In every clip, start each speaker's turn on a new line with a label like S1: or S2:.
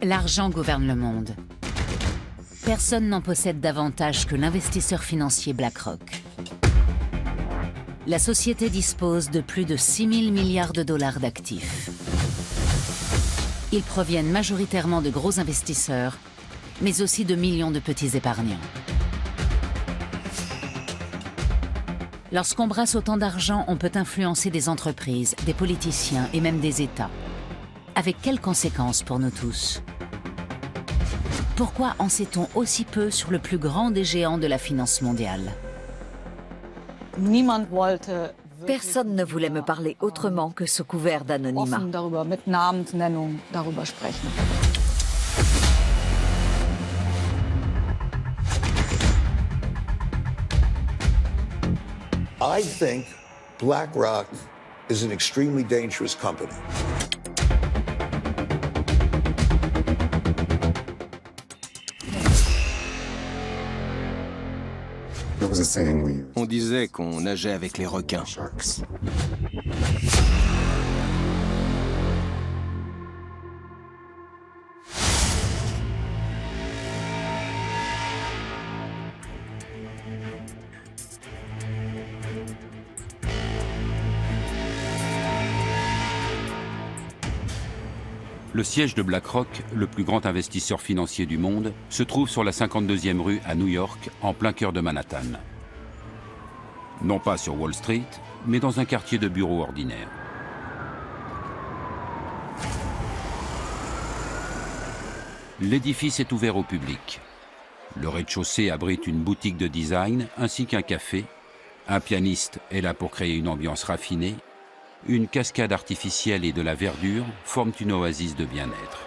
S1: L'argent gouverne le monde. Personne n'en possède davantage que l'investisseur financier BlackRock. La société dispose de plus de 6 000 milliards de dollars d'actifs. Ils proviennent majoritairement de gros investisseurs, mais aussi de millions de petits épargnants. Lorsqu'on brasse autant d'argent, on peut influencer des entreprises, des politiciens et même des États. Avec quelles conséquences pour nous tous? Pourquoi en sait-on aussi peu sur le plus grand des géants de la finance mondiale?
S2: Personne ne voulait me parler autrement que sous couvert d'anonymat.
S3: I think BlackRock is an extremely dangerous company.
S4: On disait qu'on nageait avec les requins.
S5: Le siège de BlackRock, le plus grand investisseur financier du monde, se trouve sur la 52e rue à New York, en plein cœur de Manhattan. Non pas sur Wall Street, mais dans un quartier de bureaux ordinaire. L'édifice est ouvert au public. Le rez-de-chaussée abrite une boutique de design ainsi qu'un café. Un pianiste est là pour créer une ambiance raffinée. Une cascade artificielle et de la verdure forment une oasis de bien-être.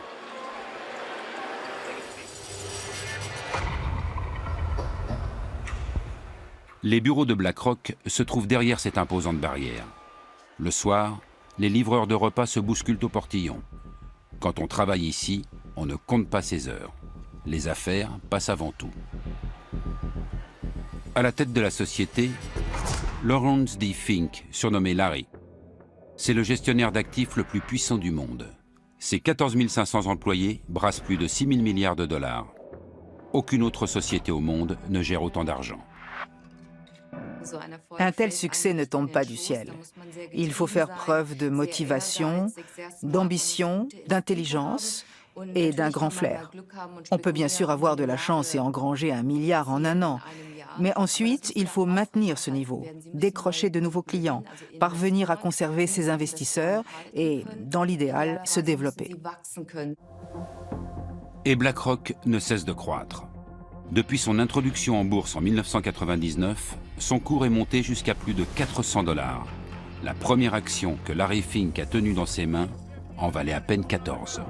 S5: Les bureaux de BlackRock se trouvent derrière cette imposante barrière. Le soir, les livreurs de repas se bousculent au portillon. Quand on travaille ici, on ne compte pas ses heures. Les affaires passent avant tout. À la tête de la société, Lawrence D. Fink, surnommé Larry. C'est le gestionnaire d'actifs le plus puissant du monde. Ses 14 500 employés brassent plus de 6 000 milliards de dollars. Aucune autre société au monde ne gère autant d'argent.
S6: Un tel succès ne tombe pas du ciel. Il faut faire preuve de motivation, d'ambition, d'intelligence et d'un grand flair. On peut bien sûr avoir de la chance et engranger 1 milliard en un an. Mais ensuite, il faut maintenir ce niveau, décrocher de nouveaux clients, parvenir à conserver ses investisseurs et, dans l'idéal, se développer.
S5: Et BlackRock ne cesse de croître. Depuis son introduction en bourse en 1999, son cours est monté jusqu'à plus de 400 $. La première action que Larry Fink a tenue dans ses mains en valait à peine 14.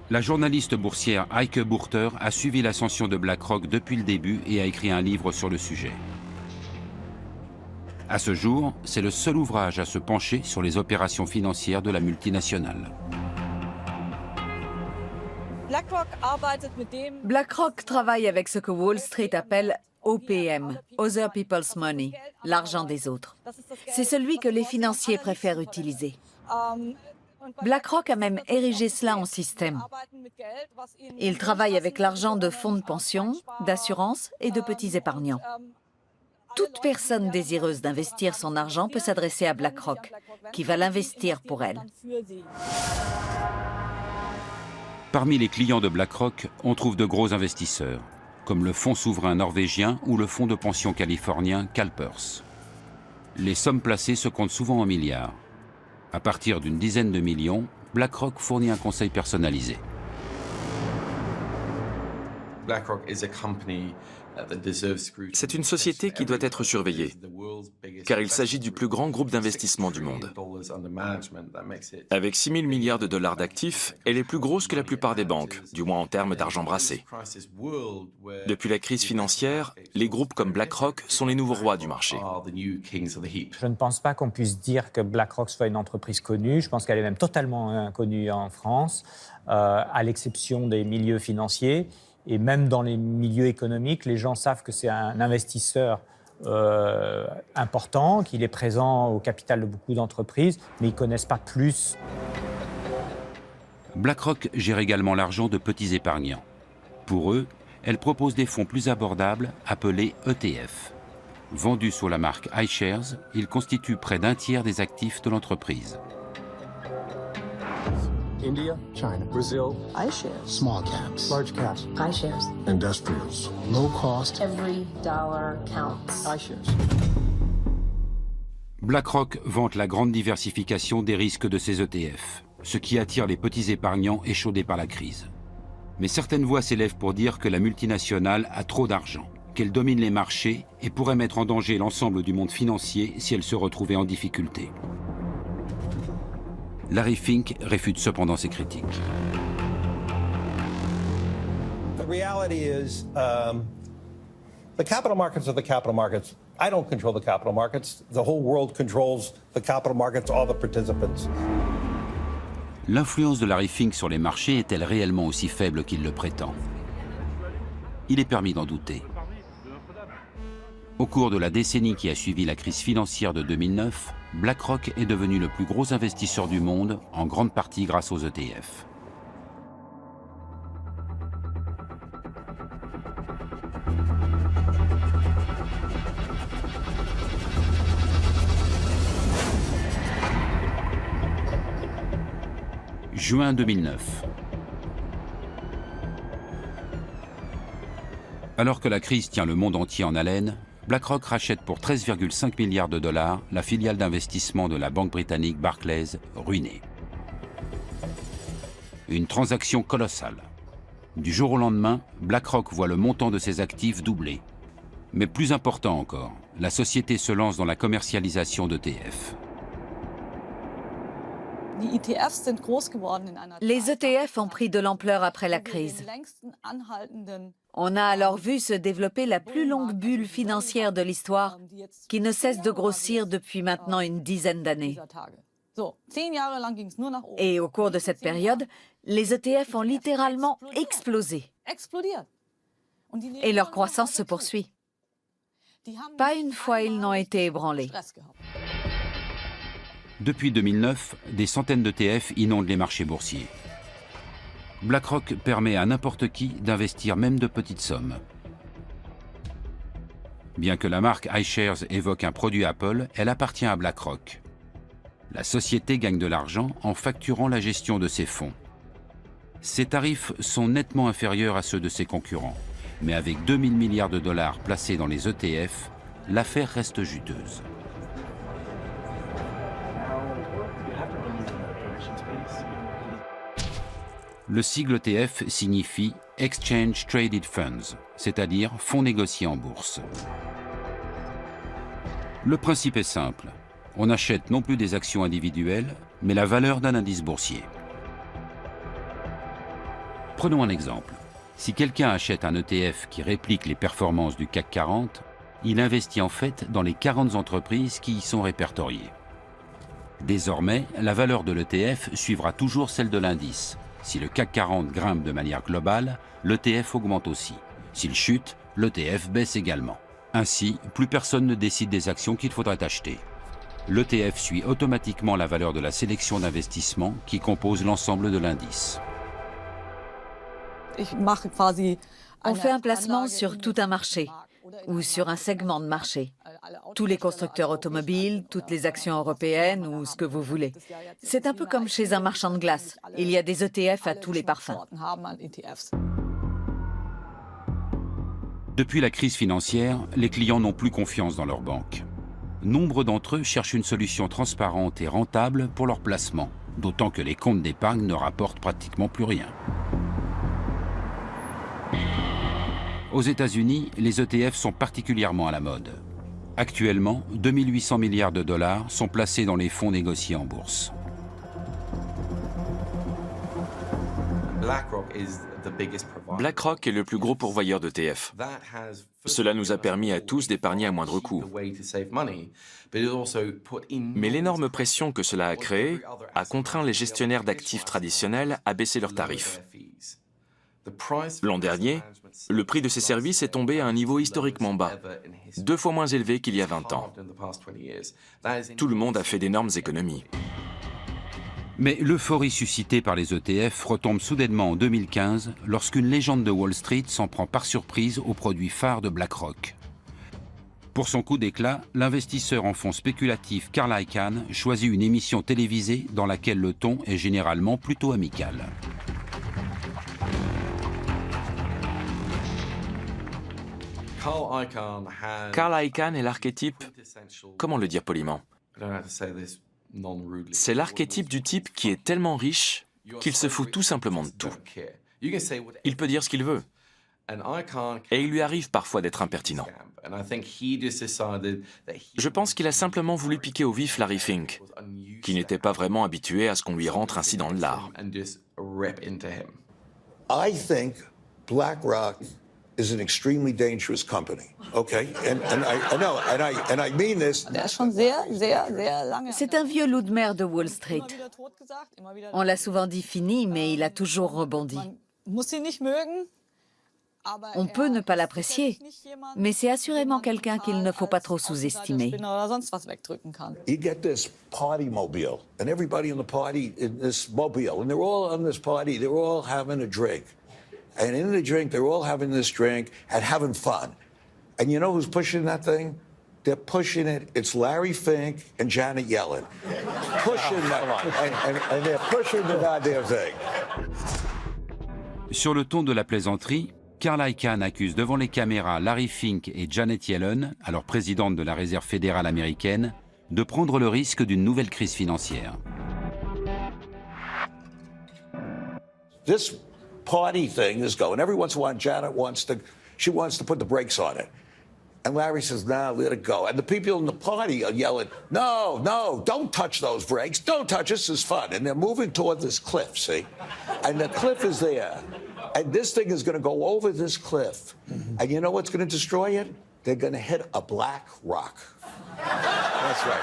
S5: La journaliste boursière Heike Burter a suivi l'ascension de BlackRock depuis le début et a écrit un livre sur le sujet. À ce jour, c'est le seul ouvrage à se pencher sur les opérations financières de la multinationale.
S2: BlackRock travaille avec ce que Wall Street appelle OPM, Other People's Money, l'argent des autres. C'est celui que les financiers préfèrent utiliser. BlackRock a même érigé cela en système. Il travaille avec l'argent de fonds de pension, d'assurance et de petits épargnants. Toute personne désireuse d'investir son argent peut s'adresser à BlackRock, qui va l'investir pour elle.
S5: Parmi les clients de BlackRock, on trouve de gros investisseurs, comme le fonds souverain norvégien ou le fonds de pension californien CalPERS. Les sommes placées se comptent souvent en milliards. À partir d'une dizaine de millions, BlackRock fournit un conseil personnalisé.
S7: C'est une société qui doit être surveillée, car il s'agit du plus grand groupe d'investissement du monde. Avec 6 000 milliards de dollars d'actifs, elle est plus grosse que la plupart des banques, du moins en termes d'argent brassé. Depuis la crise financière, les groupes comme BlackRock sont les nouveaux rois du marché.
S8: Je ne pense pas qu'on puisse dire que BlackRock soit une entreprise connue. Je pense qu'elle est même totalement inconnue en France, à l'exception des milieux financiers. Et même dans les milieux économiques, les gens savent que c'est un investisseur important, qu'il est présent au capital de beaucoup d'entreprises, mais ils ne connaissent pas plus.
S5: BlackRock gère également l'argent de petits épargnants. Pour eux, elle propose des fonds plus abordables appelés ETF. Vendus sous la marque iShares, ils constituent près d'un tiers des actifs de l'entreprise.
S9: India, China, Brazil,
S10: iShares,
S9: small caps,
S10: large caps,
S9: iShares, industrials, low cost.
S10: Every dollar counts.
S9: iShares.
S5: BlackRock vante la grande diversification des risques de ses ETF, ce qui attire les petits épargnants échaudés par la crise. Mais certaines voix s'élèvent pour dire que la multinationale a trop d'argent, qu'elle domine les marchés et pourrait mettre en danger l'ensemble du monde financier si elle se retrouvait en difficulté. Larry Fink réfute cependant ces critiques.
S11: The reality is, the capital markets are the capital markets. I don't control the capital markets. The whole world controls the capital markets, all the participants.
S5: L'influence de Larry Fink sur les marchés est-elle réellement aussi faible qu'il le prétend? Il est permis d'en douter. Au cours de la décennie qui a suivi la crise financière de 2009, BlackRock est devenu le plus gros investisseur du monde, en grande partie grâce aux ETF. Juin 2009. Alors que la crise tient le monde entier en haleine, BlackRock rachète pour 13,5 milliards de dollars la filiale d'investissement de la banque britannique Barclays, ruinée. Une transaction colossale. Du jour au lendemain, BlackRock voit le montant de ses actifs doubler. Mais plus important encore, la société se lance dans la commercialisation d'ETF.
S2: Les ETF ont pris de l'ampleur après la crise. On a alors vu se développer la plus longue bulle financière de l'histoire, qui ne cesse de grossir depuis maintenant une dizaine d'années. Et au cours de cette période, les ETF ont littéralement explosé. Et leur croissance se poursuit. Pas une fois ils n'ont été ébranlés.
S5: Depuis 2009, des centaines d'ETF inondent les marchés boursiers. BlackRock permet à n'importe qui d'investir même de petites sommes. Bien que la marque iShares évoque un produit Apple, elle appartient à BlackRock. La société gagne de l'argent en facturant la gestion de ses fonds. Ses tarifs sont nettement inférieurs à ceux de ses concurrents, mais avec 2000 milliards de dollars placés dans les ETF, l'affaire reste juteuse. Le sigle ETF signifie Exchange Traded Funds, c'est-à-dire fonds négociés en bourse. Le principe est simple. On achète non plus des actions individuelles, mais la valeur d'un indice boursier. Prenons un exemple. Si quelqu'un achète un ETF qui réplique les performances du CAC 40, il investit en fait dans les 40 entreprises qui y sont répertoriées. Désormais, la valeur de l'ETF suivra toujours celle de l'indice. Si le CAC 40 grimpe de manière globale, l'ETF augmente aussi. S'il chute, l'ETF baisse également. Ainsi, plus personne ne décide des actions qu'il faudrait acheter. L'ETF suit automatiquement la valeur de la sélection d'investissement qui compose l'ensemble de l'indice.
S2: On fait un placement sur tout un marché ou sur un segment de marché. Tous les constructeurs automobiles, toutes les actions européennes ou ce que vous voulez. C'est un peu comme chez un marchand de glace. Il y a des ETF à tous les parfums.
S5: Depuis la crise financière, les clients n'ont plus confiance dans leurs banques. Nombre d'entre eux cherchent une solution transparente et rentable pour leur placement, d'autant que les comptes d'épargne ne rapportent pratiquement plus rien. Aux États-Unis, les ETF sont particulièrement à la mode. Actuellement, 2800 milliards de dollars sont placés dans les fonds négociés en bourse.
S7: BlackRock est le plus gros pourvoyeur d'ETF. Cela nous a permis à tous d'épargner à moindre coût. Mais l'énorme pression que cela a créée a contraint les gestionnaires d'actifs traditionnels à baisser leurs tarifs. L'an dernier, le prix de ces services est tombé à un niveau historiquement bas, 2 fois moins élevé qu'il y a 20 ans. Tout le monde a fait d'énormes économies.
S5: Mais l'euphorie suscitée par les ETF retombe soudainement en 2015 lorsqu'une légende de Wall Street s'en prend par surprise au produit phare de BlackRock. Pour son coup d'éclat, l'investisseur en fonds spéculatif Carl Icahn choisit une émission télévisée dans laquelle le ton est généralement plutôt amical.
S7: Carl Icahn est l'archétype, comment le dire poliment? C'est l'archétype du type qui est tellement riche qu'il se fout tout simplement de tout. Il peut dire ce qu'il veut. Et il lui arrive parfois d'être impertinent. Je pense qu'il a simplement voulu piquer au vif Larry Fink, qui n'était pas vraiment habitué à ce qu'on lui rentre ainsi dans le lard.
S3: I think BlackRock is an extremely dangerous company. Okay, and I mean this.
S2: C'est un vieux loup de mer de Wall Street. On l'a souvent dit fini, mais il a toujours rebondi. On peut ne pas l'apprécier, mais c'est assurément quelqu'un qu'il ne faut pas trop sous-estimer.
S3: You get this party mobile, and everybody in the party in this mobile, and they're all on this party, they're all having a drink. And in the drink, they're all having this drink and having fun. And you know who's pushing that thing? They're pushing it. It's Larry Fink and Janet Yellen. Pushing that. And they're pushing the goddamn thing.
S5: Sur le ton de la plaisanterie, Carl Icahn accuse devant les caméras Larry Fink et Janet Yellen, alors présidente de la Réserve fédérale américaine, de prendre le risque d'une nouvelle crise financière.
S3: This party thing is going. Every once in a while, Janet wants to put the brakes on it. And Larry says, "No, let it go." And the people in the party are yelling, "No, no, don't touch those brakes. Don't touch. This is fun." And they're moving toward this cliff, see? And the cliff is there. And this thing is going to go over this cliff. And you know what's going to destroy it? They're going to hit a black rock. That's right.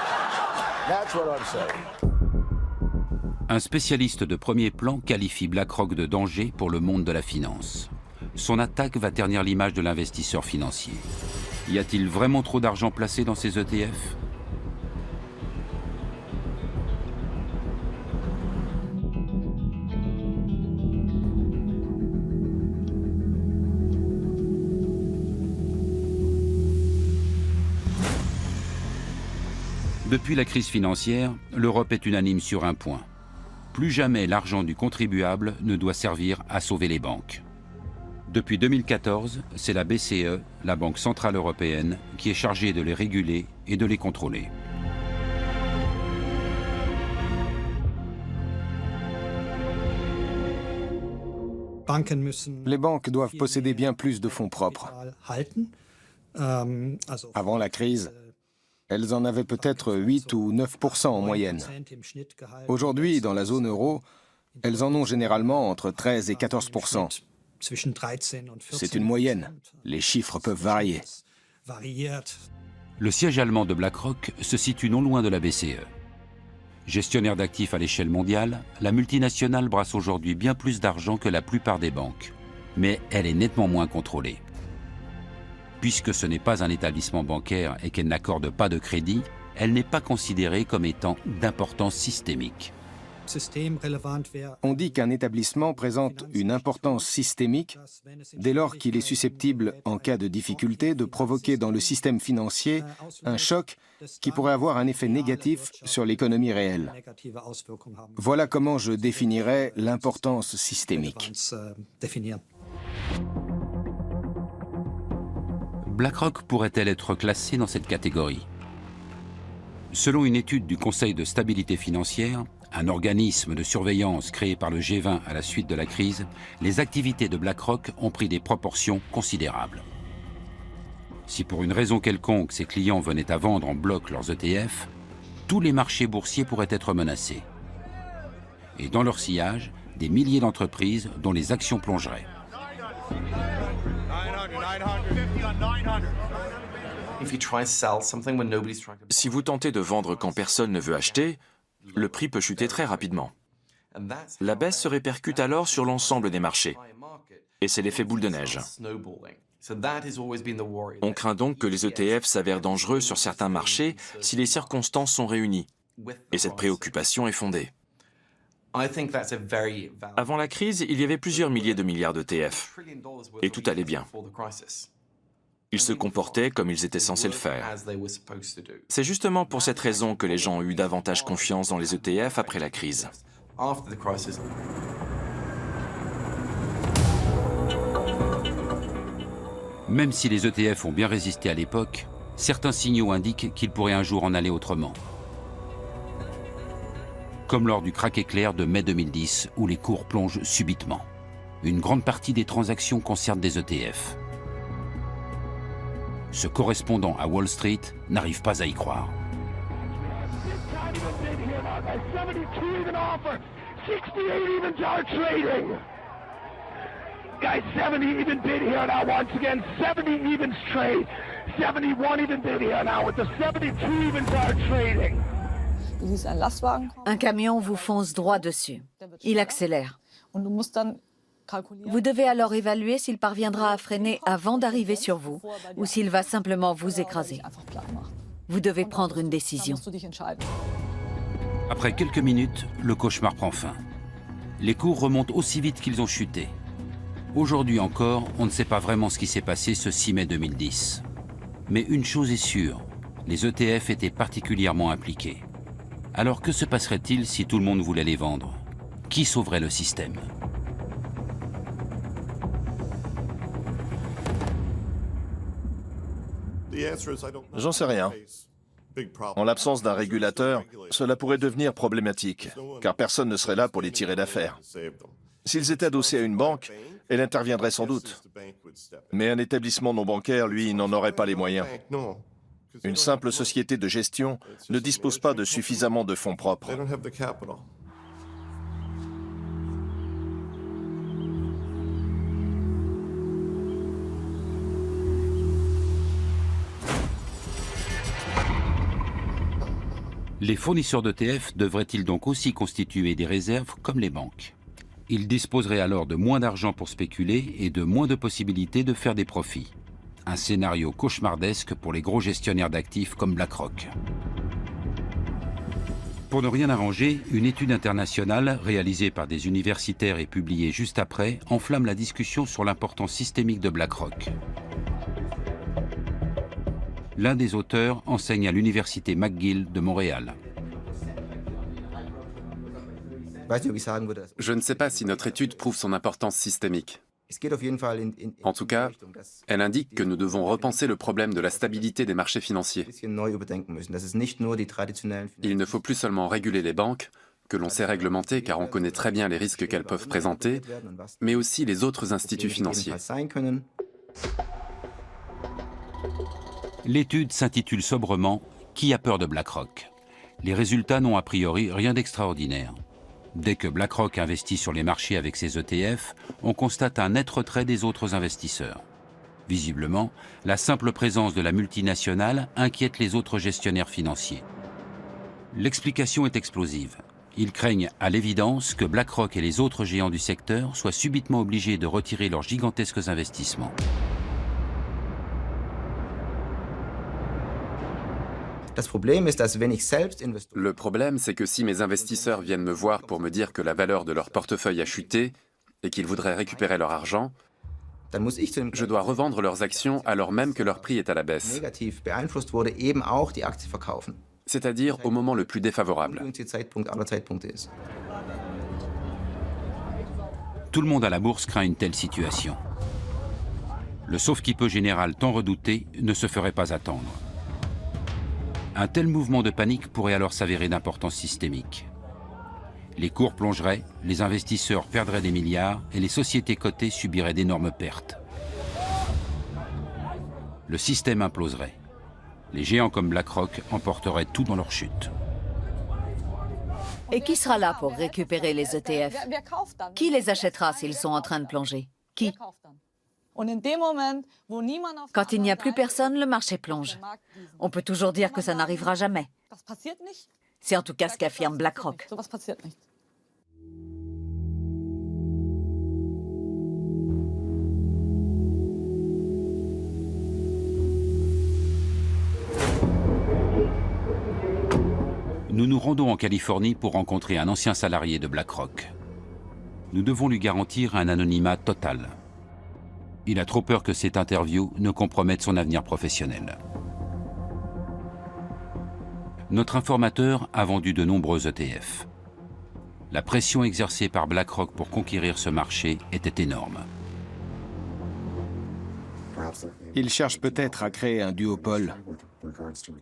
S3: That's what I'm saying.
S5: Un spécialiste de premier plan qualifie BlackRock de danger pour le monde de la finance. Son attaque va ternir l'image de l'investisseur financier. Y a-t-il vraiment trop d'argent placé dans ces ETF ? Depuis la crise financière, l'Europe est unanime sur un point. Plus jamais l'argent du contribuable ne doit servir à sauver les banques. Depuis 2014, c'est la BCE, la Banque centrale européenne, qui est chargée de les réguler et de les contrôler.
S12: Les banques doivent posséder bien plus de fonds propres. Avant la crise, elles en avaient peut-être 8 ou 9% en moyenne. Aujourd'hui, dans la zone euro, elles en ont généralement entre 13 et 14%. C'est une moyenne. Les chiffres peuvent varier.
S5: Le siège allemand de BlackRock se situe non loin de la BCE. Gestionnaire d'actifs à l'échelle mondiale, la multinationale brasse aujourd'hui bien plus d'argent que la plupart des banques. Mais elle est nettement moins contrôlée. Puisque ce n'est pas un établissement bancaire et qu'elle n'accorde pas de crédit, elle n'est pas considérée comme étant d'importance systémique.
S12: On dit qu'un établissement présente une importance systémique dès lors qu'il est susceptible, en cas de difficulté, de provoquer dans le système financier un choc qui pourrait avoir un effet négatif sur l'économie réelle. Voilà comment je définirais l'importance systémique.
S5: BlackRock pourrait-elle être classée dans cette catégorie? Selon une étude du Conseil de stabilité financière, un organisme de surveillance créé par le G20 à la suite de la crise, les activités de BlackRock ont pris des proportions considérables. Si pour une raison quelconque ses clients venaient à vendre en bloc leurs ETF, tous les marchés boursiers pourraient être menacés. Et dans leur sillage, des milliers d'entreprises dont les actions plongeraient.
S7: Si vous tentez de vendre quand personne ne veut acheter, le prix peut chuter très rapidement. La baisse se répercute alors sur l'ensemble des marchés. Et c'est l'effet boule de neige. On craint donc que les ETF s'avèrent dangereux sur certains marchés si les circonstances sont réunies. Et cette préoccupation est fondée. Avant la crise, il y avait plusieurs milliers de milliards d'ETF. Et tout allait bien. Ils se comportaient comme ils étaient censés le faire. C'est justement pour cette raison que les gens ont eu davantage confiance dans les ETF après la crise.
S5: Même si les ETF ont bien résisté à l'époque, certains signaux indiquent qu'il pourrait un jour en aller autrement. Comme lors du krach éclair de mai 2010, où les cours plongent subitement. Une grande partie des transactions concernent des ETF. Ce correspondant à Wall Street n'arrive pas à y croire.
S13: Guys, 70 even bid here now once again. 70 evens trade. 71 even bid here now with the 72 evens are trading.
S2: Un camion vous fonce droit dessus. Il accélère. Vous devez alors évaluer s'il parviendra à freiner avant d'arriver sur vous ou s'il va simplement vous écraser. Vous devez prendre une décision.
S5: Après quelques minutes, le cauchemar prend fin. Les cours remontent aussi vite qu'ils ont chuté. Aujourd'hui encore, on ne sait pas vraiment ce qui s'est passé ce 6 mai 2010. Mais une chose est sûre, les ETF étaient particulièrement impliqués. Alors que se passerait-il si tout le monde voulait les vendre? Qui sauverait le système?
S14: J'en sais rien. En l'absence d'un régulateur, cela pourrait devenir problématique, car personne ne serait là pour les tirer d'affaire. S'ils étaient adossés à une banque, elle interviendrait sans doute. Mais un établissement non bancaire, lui, n'en aurait pas les moyens. Une simple société de gestion ne dispose pas de suffisamment de fonds propres.
S5: Les fournisseurs d'ETF devraient-ils donc aussi constituer des réserves comme les banques? Ils disposeraient alors de moins d'argent pour spéculer et de moins de possibilités de faire des profits. Un scénario cauchemardesque pour les gros gestionnaires d'actifs comme BlackRock. Pour ne rien arranger, une étude internationale réalisée par des universitaires et publiée juste après enflamme la discussion sur l'importance systémique de BlackRock. L'un des auteurs enseigne à l'université McGill de Montréal.
S15: Je ne sais pas si notre étude prouve son importance systémique. En tout cas, elle indique que nous devons repenser le problème de la stabilité des marchés financiers. Il ne faut plus seulement réguler les banques, que l'on sait réglementer car on connaît très bien les risques qu'elles peuvent présenter, mais aussi les autres instituts financiers.
S5: L'étude s'intitule sobrement « Qui a peur de BlackRock ?» Les résultats n'ont a priori rien d'extraordinaire. Dès que BlackRock investit sur les marchés avec ses ETF, on constate un net retrait des autres investisseurs. Visiblement, la simple présence de la multinationale inquiète les autres gestionnaires financiers. L'explication est explosive. Ils craignent à l'évidence que BlackRock et les autres géants du secteur soient subitement obligés de retirer leurs gigantesques investissements.
S15: Le problème, c'est que si mes investisseurs viennent me voir pour me dire que la valeur de leur portefeuille a chuté et qu'ils voudraient récupérer leur argent, je dois revendre leurs actions alors même que leur prix est à la baisse. C'est-à-dire au moment le plus défavorable.
S5: Tout le monde à la bourse craint une telle situation. Le sauve-qui-peut général tant redouté ne se ferait pas attendre. Un tel mouvement de panique pourrait alors s'avérer d'importance systémique. Les cours plongeraient, les investisseurs perdraient des milliards et les sociétés cotées subiraient d'énormes pertes. Le système imploserait. Les géants comme BlackRock emporteraient tout dans leur chute.
S2: Et qui sera là pour récupérer les ETF? Qui les achètera s'ils sont en train de plonger? Qui? Quand il n'y a plus personne, le marché plonge. On peut toujours dire que ça n'arrivera jamais. C'est en tout cas ce qu'affirme BlackRock.
S5: nous nous rendons en Californie pour rencontrer un ancien salarié de BlackRock. Nous devons lui garantir un anonymat total. Il a trop peur que cette interview ne compromette son avenir professionnel. Notre informateur a vendu de nombreux ETF. La pression exercée par BlackRock pour conquérir ce marché était énorme.
S12: Il cherche peut-être à créer un duopole.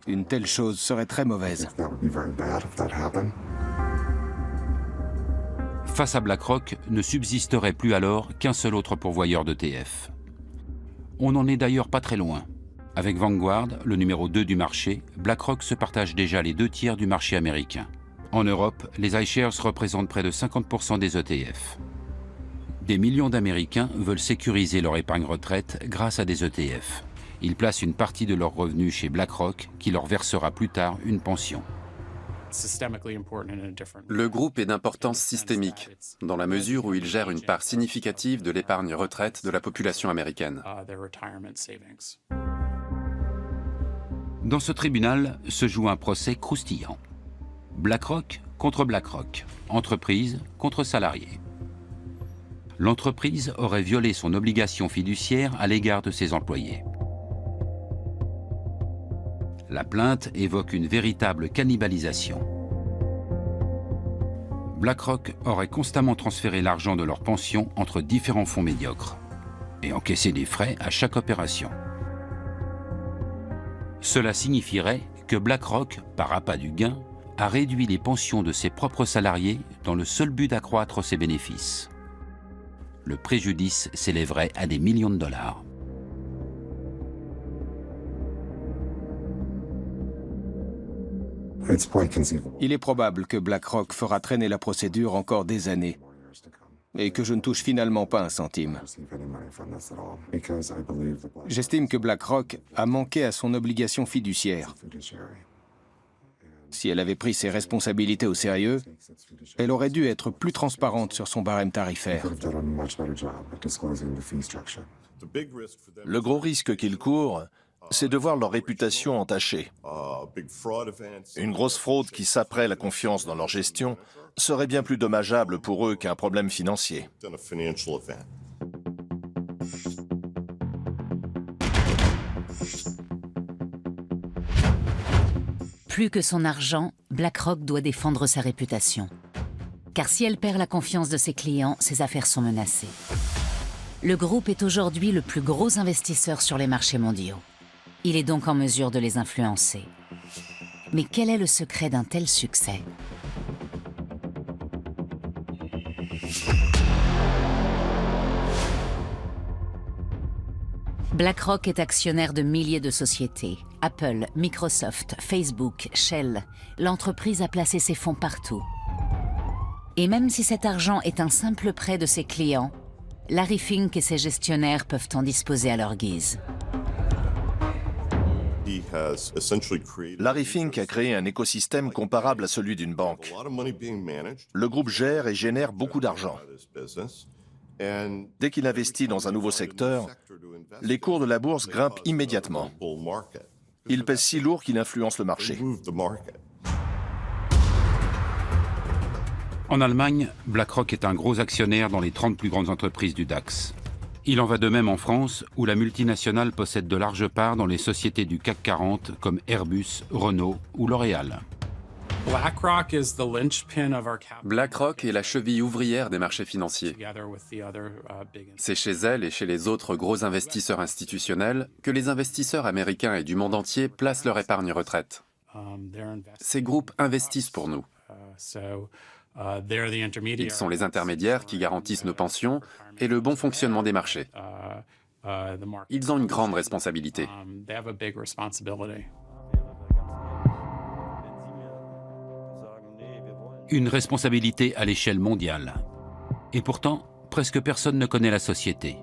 S12: Une telle chose serait très mauvaise.
S5: Face à BlackRock, ne subsisterait plus alors qu'un seul autre pourvoyeur d'ETF. On n'en est d'ailleurs pas très loin. Avec Vanguard, le numéro 2 du marché, BlackRock se partage déjà les 2/3 du marché américain. En Europe, les iShares représentent près de 50% des ETF. Des millions d'Américains veulent sécuriser leur épargne retraite grâce à des ETF. Ils placent une partie de leurs revenus chez BlackRock qui leur versera plus tard une pension.
S15: Le groupe est d'importance systémique, dans la mesure où il gère une part significative de l'épargne retraite de la population américaine.
S5: Dans ce tribunal se joue un procès croustillant. BlackRock contre BlackRock, entreprise contre salarié. L'entreprise aurait violé son obligation fiduciaire à l'égard de ses employés. La plainte évoque une véritable cannibalisation. BlackRock aurait constamment transféré l'argent de leur pension entre différents fonds médiocres et encaissé des frais à chaque opération. Cela signifierait que BlackRock, par appât du gain, a réduit les pensions de ses propres salariés dans le seul but d'accroître ses bénéfices. Le préjudice s'élèverait à des millions de dollars.
S12: Il est probable que BlackRock fera traîner la procédure encore des années et que je ne touche finalement pas un centime. J'estime que BlackRock a manqué à son obligation fiduciaire. Si elle avait pris ses responsabilités au sérieux, elle aurait dû être plus transparente sur son barème tarifaire.
S14: Le gros risque qu'ils courent, c'est de voir leur réputation entachée. Une grosse fraude qui saperait la confiance dans leur gestion serait bien plus dommageable pour eux qu'un problème financier.
S1: Plus que son argent, BlackRock doit défendre sa réputation. Car si elle perd la confiance de ses clients, ses affaires sont menacées. Le groupe est aujourd'hui le plus gros investisseur sur les marchés mondiaux. Il est donc en mesure de les influencer. Mais quel est le secret d'un tel succès ? BlackRock est actionnaire de milliers de sociétés. Apple, Microsoft, Facebook, Shell. L'entreprise a placé ses fonds partout. Et même si cet argent est un simple prêt de ses clients, Larry Fink et ses gestionnaires peuvent en disposer à leur guise.
S14: Larry Fink a créé un écosystème comparable à celui d'une banque. Le groupe gère et génère beaucoup d'argent. Dès qu'il investit dans un nouveau secteur, les cours de la bourse grimpent immédiatement. Il pèse si lourd qu'il influence le marché.
S5: En Allemagne, BlackRock est un gros actionnaire dans les 30 plus grandes entreprises du DAX. Il en va de même en France, où la multinationale possède de larges parts dans les sociétés du CAC 40 comme Airbus, Renault ou L'Oréal.
S15: BlackRock est la cheville ouvrière des marchés financiers. C'est chez elle et chez les autres gros investisseurs institutionnels que les investisseurs américains et du monde entier placent leur épargne retraite. Ces groupes investissent pour nous. Ils sont les intermédiaires qui garantissent nos pensions et le bon fonctionnement des marchés. Ils ont une grande responsabilité.
S5: Une responsabilité à l'échelle mondiale. Et pourtant, presque personne ne connaît la société.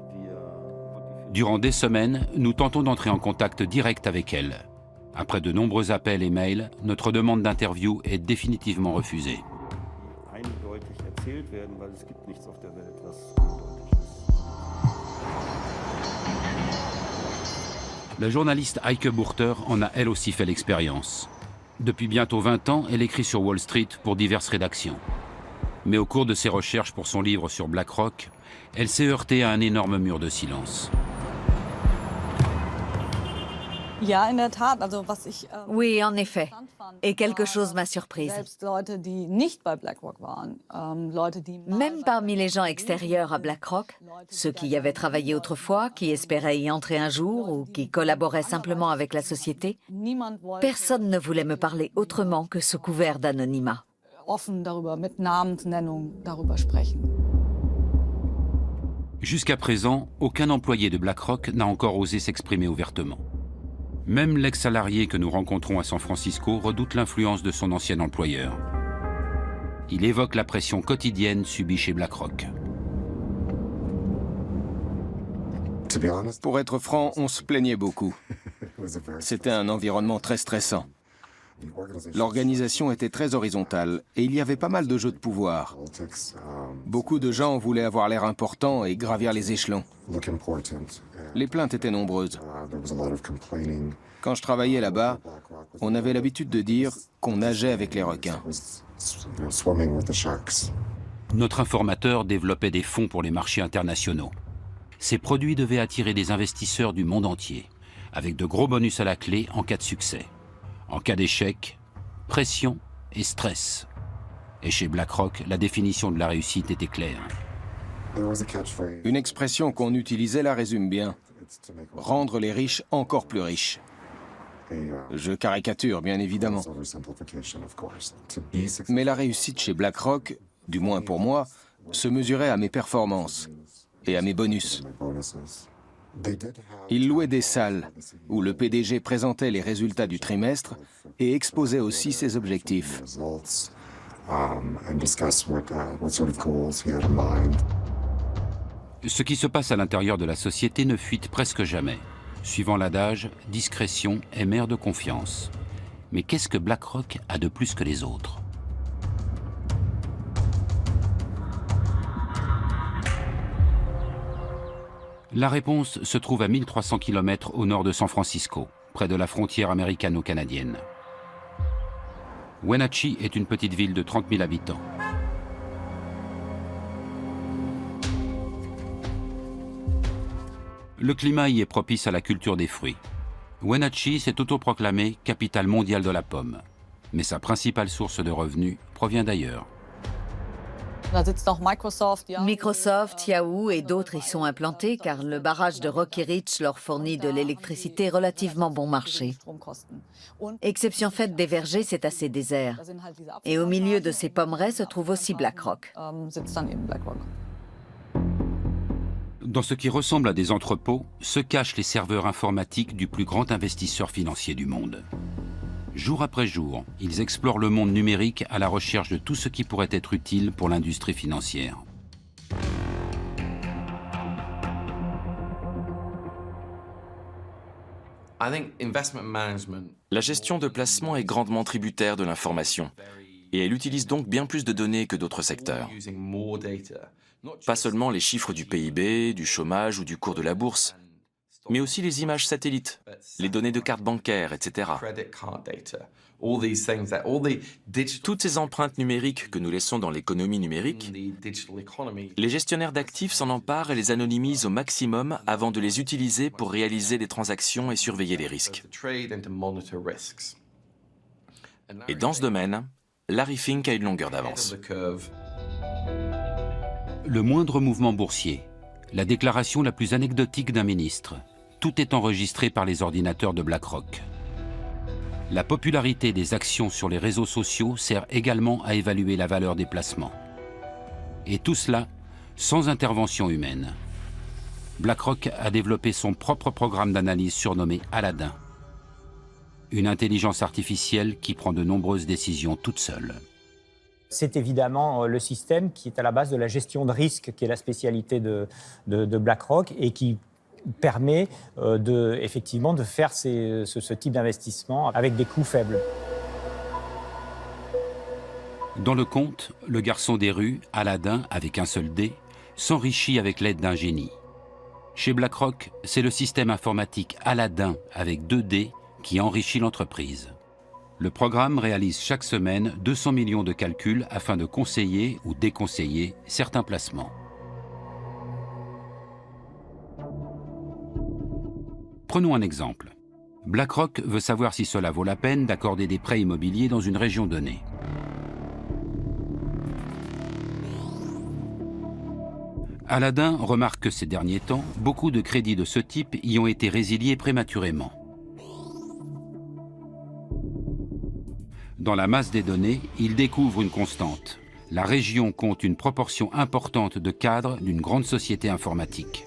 S5: Durant des semaines, nous tentons d'entrer en contact direct avec elle. Après de nombreux appels et mails, notre demande d'interview est définitivement refusée. La journaliste Heike Burter en a elle aussi fait l'expérience. Depuis bientôt 20 ans, elle écrit sur Wall Street pour diverses rédactions. Mais au cours de ses recherches pour son livre sur BlackRock, elle s'est heurtée à un énorme mur de silence.
S2: Oui, en effet. Et quelque chose m'a surprise. Même parmi les gens extérieurs à BlackRock, ceux qui y avaient travaillé autrefois, qui espéraient y entrer un jour ou qui collaboraient simplement avec la société, personne ne voulait me parler autrement que sous couvert d'anonymat.
S5: Jusqu'à présent, aucun employé de BlackRock n'a encore osé s'exprimer ouvertement. Même l'ex-salarié que nous rencontrons à San Francisco redoute l'influence de son ancien employeur. Il évoque la pression quotidienne subie chez BlackRock.
S12: Pour être franc, on se plaignait beaucoup. C'était un environnement très stressant. L'organisation était très horizontale et il y avait pas mal de jeux de pouvoir. Beaucoup de gens voulaient avoir l'air important et gravir les échelons. Les plaintes étaient nombreuses. Quand je travaillais là-bas, on avait l'habitude de dire qu'on nageait avec les requins.
S5: Notre informateur développait des fonds pour les marchés internationaux. Ces produits devaient attirer des investisseurs du monde entier, avec de gros bonus à la clé en cas de succès. En cas d'échec, pression et stress. Et chez BlackRock, la définition de la réussite était claire.
S12: Une expression qu'on utilisait la résume bien. Rendre les riches encore plus riches. Je caricature, bien évidemment. Mais la réussite chez BlackRock, du moins pour moi, se mesurait à mes performances et à mes bonus. Ils louaient des salles où le PDG présentait les résultats du trimestre et exposait aussi ses objectifs.
S5: Ce qui se passe à l'intérieur de la société ne fuite presque jamais. Suivant l'adage, discrétion est mère de confiance. Mais qu'est-ce que BlackRock a de plus que les autres ? La réponse se trouve à 1300 km au nord de San Francisco, près de la frontière américano-canadienne. Wenatchee est une petite ville de 30 000 habitants. Le climat y est propice à la culture des fruits. Wenatchee s'est autoproclamée capitale mondiale de la pomme. Mais sa principale source de revenus provient d'ailleurs.
S2: Microsoft, Yahoo et d'autres y sont implantés car le barrage de Rocky Ridge leur fournit de l'électricité relativement bon marché. Exception faite des vergers, c'est assez désert. Et au milieu de ces pommeraies se trouve aussi BlackRock.
S5: Dans ce qui ressemble à des entrepôts, se cachent les serveurs informatiques du plus grand investisseur financier du monde. Jour après jour, ils explorent le monde numérique à la recherche de tout ce qui pourrait être utile pour l'industrie financière.
S7: La gestion de placement est grandement tributaire de l'information et elle utilise donc bien plus de données que d'autres secteurs. Pas seulement les chiffres du PIB, du chômage ou du cours de la bourse, mais aussi les images satellites, les données de cartes bancaires, etc. Toutes ces empreintes numériques que nous laissons dans l'économie numérique, les gestionnaires d'actifs s'en emparent et les anonymisent au maximum avant de les utiliser pour réaliser des transactions et surveiller les risques. Et dans ce domaine, Larry Fink a une longueur d'avance.
S5: Le moindre mouvement boursier, la déclaration la plus anecdotique d'un ministre, tout est enregistré par les ordinateurs de BlackRock. La popularité des actions sur les réseaux sociaux sert également à évaluer la valeur des placements. Et tout cela sans intervention humaine. BlackRock a développé son propre programme d'analyse surnommé Aladdin. Une intelligence artificielle qui prend de nombreuses décisions toute seule.
S8: C'est évidemment le système qui est à la base de la gestion de risque, qui est la spécialité de BlackRock et qui permet effectivement de faire ce type d'investissement avec des coûts faibles.
S5: Dans le conte, le garçon des rues, Aladdin, avec un seul dé, s'enrichit avec l'aide d'un génie. Chez BlackRock, c'est le système informatique Aladdin avec 2 dés qui enrichit l'entreprise. Le programme réalise chaque semaine 200 millions de calculs afin de conseiller ou déconseiller certains placements. Prenons un exemple. BlackRock veut savoir si cela vaut la peine d'accorder des prêts immobiliers dans une région donnée. Aladdin remarque que ces derniers temps, beaucoup de crédits de ce type y ont été résiliés prématurément. Dans la masse des données, il découvre une constante. La région compte une proportion importante de cadres d'une grande société informatique.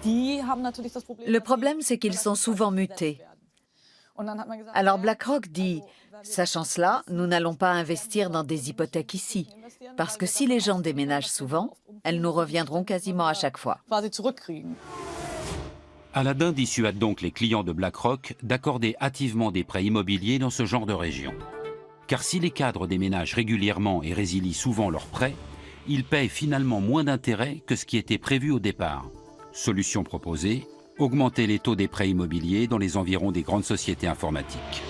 S2: Le problème, c'est qu'ils sont souvent mutés. Alors BlackRock dit, sachant cela, nous n'allons pas investir dans des hypothèques ici, parce que si les gens déménagent souvent, elles nous reviendront quasiment à chaque fois.
S5: Aladdin dissuade donc les clients de BlackRock d'accorder hâtivement des prêts immobiliers dans ce genre de région. Car si les cadres déménagent régulièrement et résilient souvent leurs prêts, ils paient finalement moins d'intérêt que ce qui était prévu au départ. Solution proposée, augmenter les taux des prêts immobiliers dans les environs des grandes sociétés informatiques.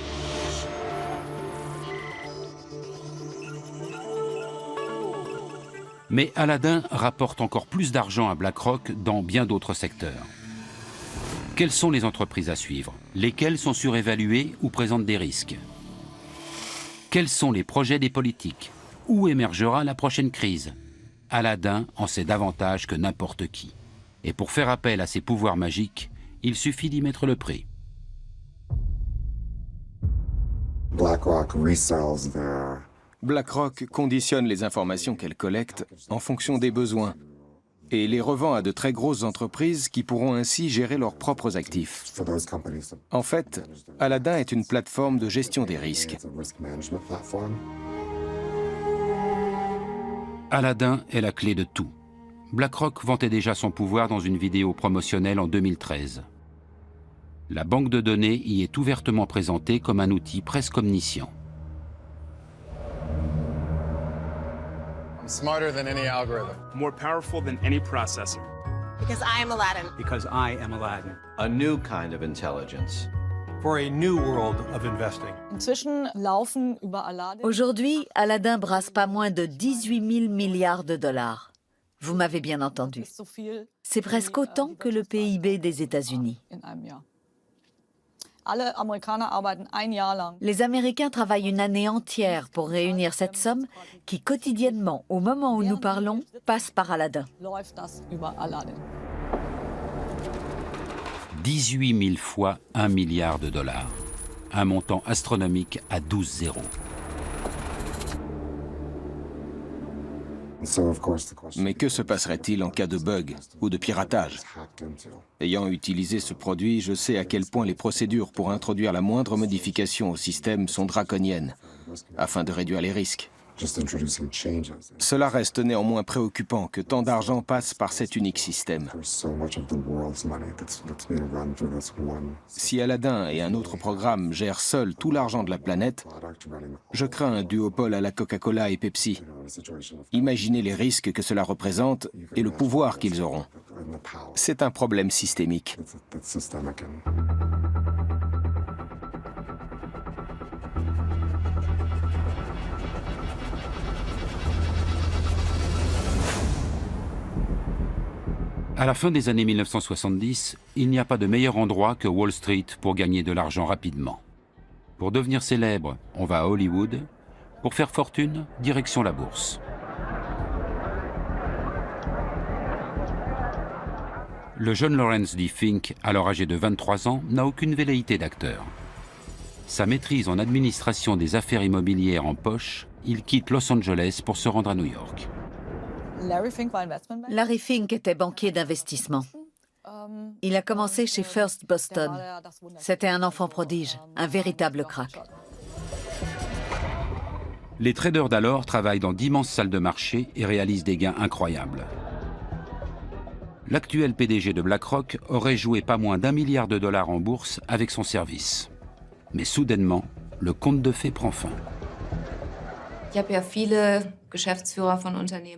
S5: Mais Aladdin rapporte encore plus d'argent à BlackRock dans bien d'autres secteurs. Quelles sont les entreprises à suivre? Lesquelles sont surévaluées ou présentent des risques? Quels sont les projets des politiques? Où émergera la prochaine crise? Aladdin en sait davantage que n'importe qui. Et pour faire appel à ses pouvoirs magiques, il suffit d'y mettre le prix.
S12: BlackRock conditionne les informations qu'elle collecte en fonction des besoins et les revend à de très grosses entreprises qui pourront ainsi gérer leurs propres actifs. En fait, Aladdin est une plateforme de gestion des risques.
S5: Aladdin est la clé de tout. BlackRock vantait déjà son pouvoir dans une vidéo promotionnelle en 2013. La banque de données y est ouvertement présentée comme un outil presque omniscient.
S16: I'm smarter than any algorithm.
S17: More powerful than any processor.
S18: Because I am Aladdin.
S17: Because I am Aladdin.
S19: A new kind of intelligence.
S11: For a new world of investing.
S2: Aujourd'hui, Aladdin brasse pas moins de 18 000 milliards de dollars. Vous m'avez bien entendu. C'est presque autant que le PIB des États-Unis. Les Américains travaillent une année entière pour réunir cette somme qui, quotidiennement, au moment où nous parlons, passe par Aladdin.
S5: 18 000 fois 1 milliard de dollars. Un montant astronomique à 12 zéros.
S12: Mais que se passerait-il en cas de bug ou de piratage? Ayant utilisé ce produit, je sais à quel point les procédures pour introduire la moindre modification au système sont draconiennes, afin de réduire les risques. Cela reste néanmoins préoccupant que tant d'argent passe par cet unique système. Si Aladdin et un autre programme gèrent seuls tout l'argent de la planète, je crains un duopole à la Coca-Cola et Pepsi. Imaginez les risques que cela représente et le pouvoir qu'ils auront. C'est un problème systémique.
S5: À la fin des années 1970, il n'y a pas de meilleur endroit que Wall Street pour gagner de l'argent rapidement. Pour devenir célèbre, on va à Hollywood. Pour faire fortune, direction la bourse. Le jeune Lawrence D. Fink, alors âgé de 23 ans, n'a aucune velléité d'acteur. Sa maîtrise en administration des affaires immobilières en poche, il quitte Los Angeles pour se rendre à New York.
S2: Larry Fink était banquier d'investissement. Il a commencé chez First Boston. C'était un enfant prodige, un véritable crack.
S5: Les traders d'alors travaillent dans d'immenses salles de marché et réalisent des gains incroyables. L'actuel PDG de BlackRock aurait joué pas moins d'1 milliard de dollars en bourse avec son service. Mais soudainement, le conte de fées prend fin.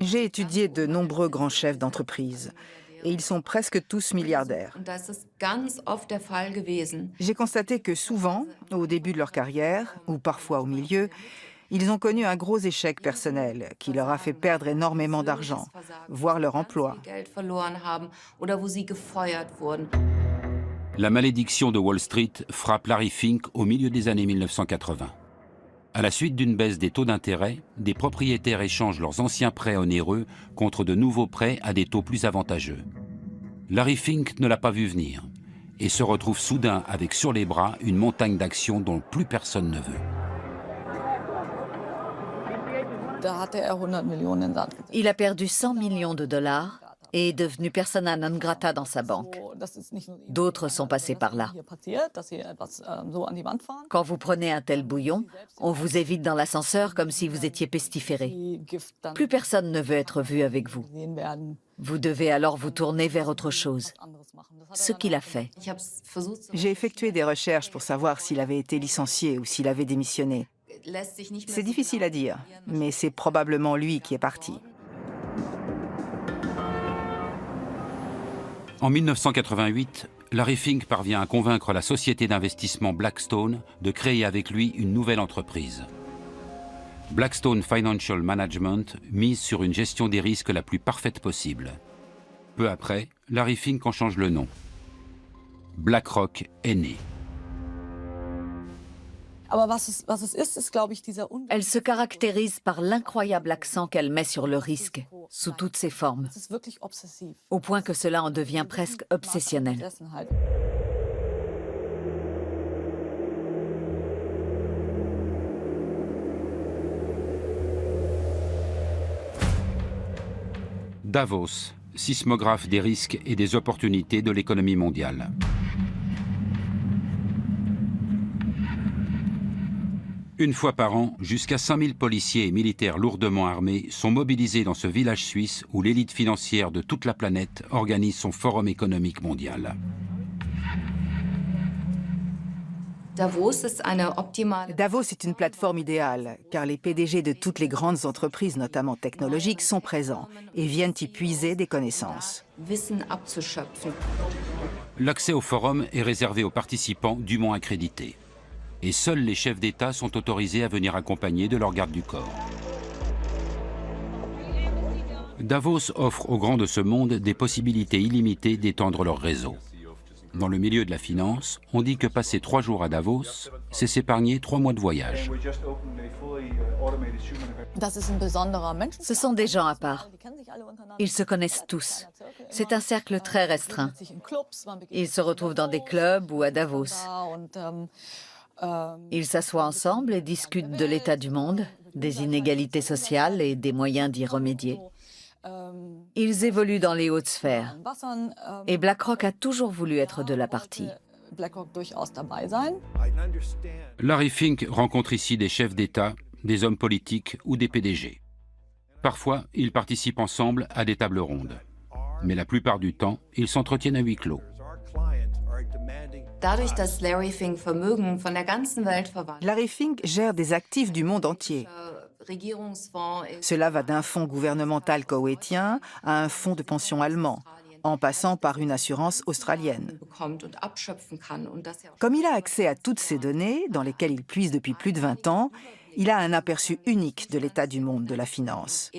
S6: J'ai étudié de nombreux grands chefs d'entreprise et ils sont presque tous milliardaires. J'ai constaté que souvent, au début de leur carrière, ou parfois au milieu, ils ont connu un gros échec personnel qui leur a fait perdre énormément d'argent, voire leur emploi.
S5: La malédiction de Wall Street frappe Larry Fink au milieu des années 1980. À la suite d'une baisse des taux d'intérêt, des propriétaires échangent leurs anciens prêts onéreux contre de nouveaux prêts à des taux plus avantageux. Larry Fink ne l'a pas vu venir et se retrouve soudain avec sur les bras une montagne d'actions dont plus personne ne veut.
S2: Il a perdu 100 millions de dollars et est devenu persona non grata dans sa banque. D'autres sont passés par là. Quand vous prenez un tel bouillon, on vous évite dans l'ascenseur comme si vous étiez pestiféré. Plus personne ne veut être vu avec vous. Vous devez alors vous tourner vers autre chose. Ce qu'il a fait.
S6: J'ai effectué des recherches pour savoir s'il avait été licencié ou s'il avait démissionné. C'est difficile à dire, mais c'est probablement lui qui est parti.
S5: En 1988, Larry Fink parvient à convaincre la société d'investissement Blackstone de créer avec lui une nouvelle entreprise. Blackstone Financial Management mise sur une gestion des risques la plus parfaite possible. Peu après, Larry Fink en change le nom. BlackRock est né.
S2: Elle se caractérise par l'incroyable accent qu'elle met sur le risque, sous toutes ses formes, au point que cela en devient presque obsessionnel.
S5: Davos, sismographe des risques et des opportunités de l'économie mondiale. Une fois par an, jusqu'à 5000 policiers et militaires lourdement armés sont mobilisés dans ce village suisse où l'élite financière de toute la planète organise son forum économique mondial.
S6: Davos est une plateforme idéale, car les PDG de toutes les grandes entreprises, notamment technologiques, sont présents et viennent y puiser des connaissances.
S5: L'accès au forum est réservé aux participants dûment accrédités. Et seuls les chefs d'État sont autorisés à venir accompagnés de leur garde du corps. Davos offre aux grands de ce monde des possibilités illimitées d'étendre leur réseau. Dans le milieu de la finance, on dit que passer 3 jours à Davos, c'est s'épargner 3 mois de voyage.
S2: Ce sont des gens à part. Ils se connaissent tous. C'est un cercle très restreint. Ils se retrouvent dans des clubs ou à Davos. Ils s'assoient ensemble et discutent de l'état du monde, des inégalités sociales et des moyens d'y remédier. Ils évoluent dans les hautes sphères. Et BlackRock a toujours voulu être de la partie.
S5: Larry Fink rencontre ici des chefs d'État, des hommes politiques ou des PDG. Parfois, ils participent ensemble à des tables rondes. Mais la plupart du temps, ils s'entretiennent à huis clos.
S6: Larry Fink gère des actifs du monde entier. Cela va d'un fonds gouvernemental koweïtien à un fonds de pension allemand, en passant par une assurance australienne. Comme il a accès à toutes ces données, dans lesquelles il puise depuis plus de 20 ans, il a un aperçu unique de l'état du monde de la finance.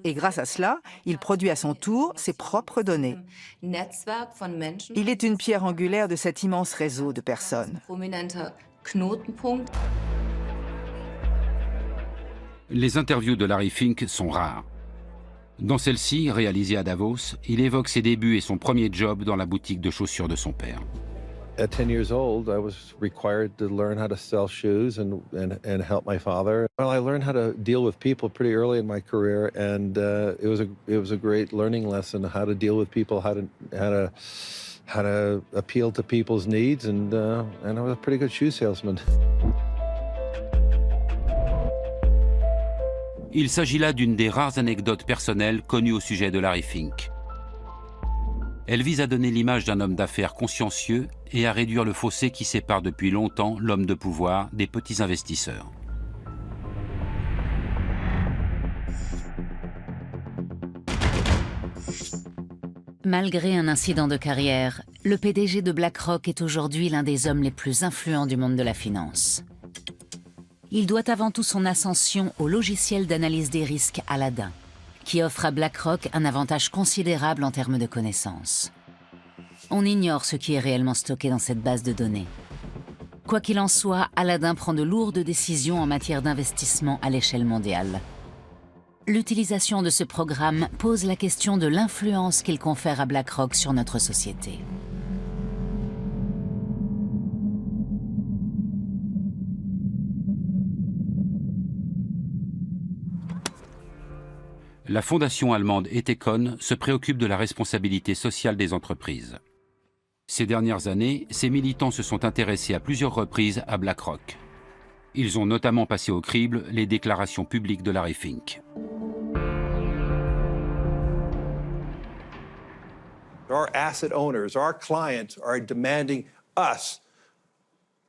S6: Et grâce à cela, il produit à son tour ses propres données. Il est une pierre angulaire de cet immense réseau de personnes.
S5: Les interviews de Larry Fink sont rares. Dans celle-ci, réalisée à Davos, il évoque ses débuts et son premier job dans la boutique de chaussures de son père.
S11: At 10 years old, I was required to learn how to sell shoes and help my father. Well, I learned how to deal with people pretty early in my career, and it was a great learning lesson how to deal with people, how to appeal to people's needs, and I was a pretty good shoe salesman.
S5: Il s'agit là d'une des rares anecdotes personnelles connues au sujet de Larry Fink. Elle vise à donner l'image d'un homme d'affaires consciencieux et à réduire le fossé qui sépare depuis longtemps l'homme de pouvoir des petits investisseurs.
S1: Malgré un incident de carrière, le PDG de BlackRock est aujourd'hui l'un des hommes les plus influents du monde de la finance. Il doit avant tout son ascension au logiciel d'analyse des risques Aladdin, qui offre à BlackRock un avantage considérable en termes de connaissances. On ignore ce qui est réellement stocké dans cette base de données. Quoi qu'il en soit, Aladdin prend de lourdes décisions en matière d'investissement à l'échelle mondiale. L'utilisation de ce programme pose la question de l'influence qu'il confère à BlackRock sur notre société.
S5: La fondation allemande Ethicon se préoccupe de la responsabilité sociale des entreprises. Ces dernières années, ses militants se sont intéressés à plusieurs reprises à BlackRock. Ils ont notamment passé au crible les déclarations publiques de Larry Fink.
S20: Our asset owners, our clients are demanding us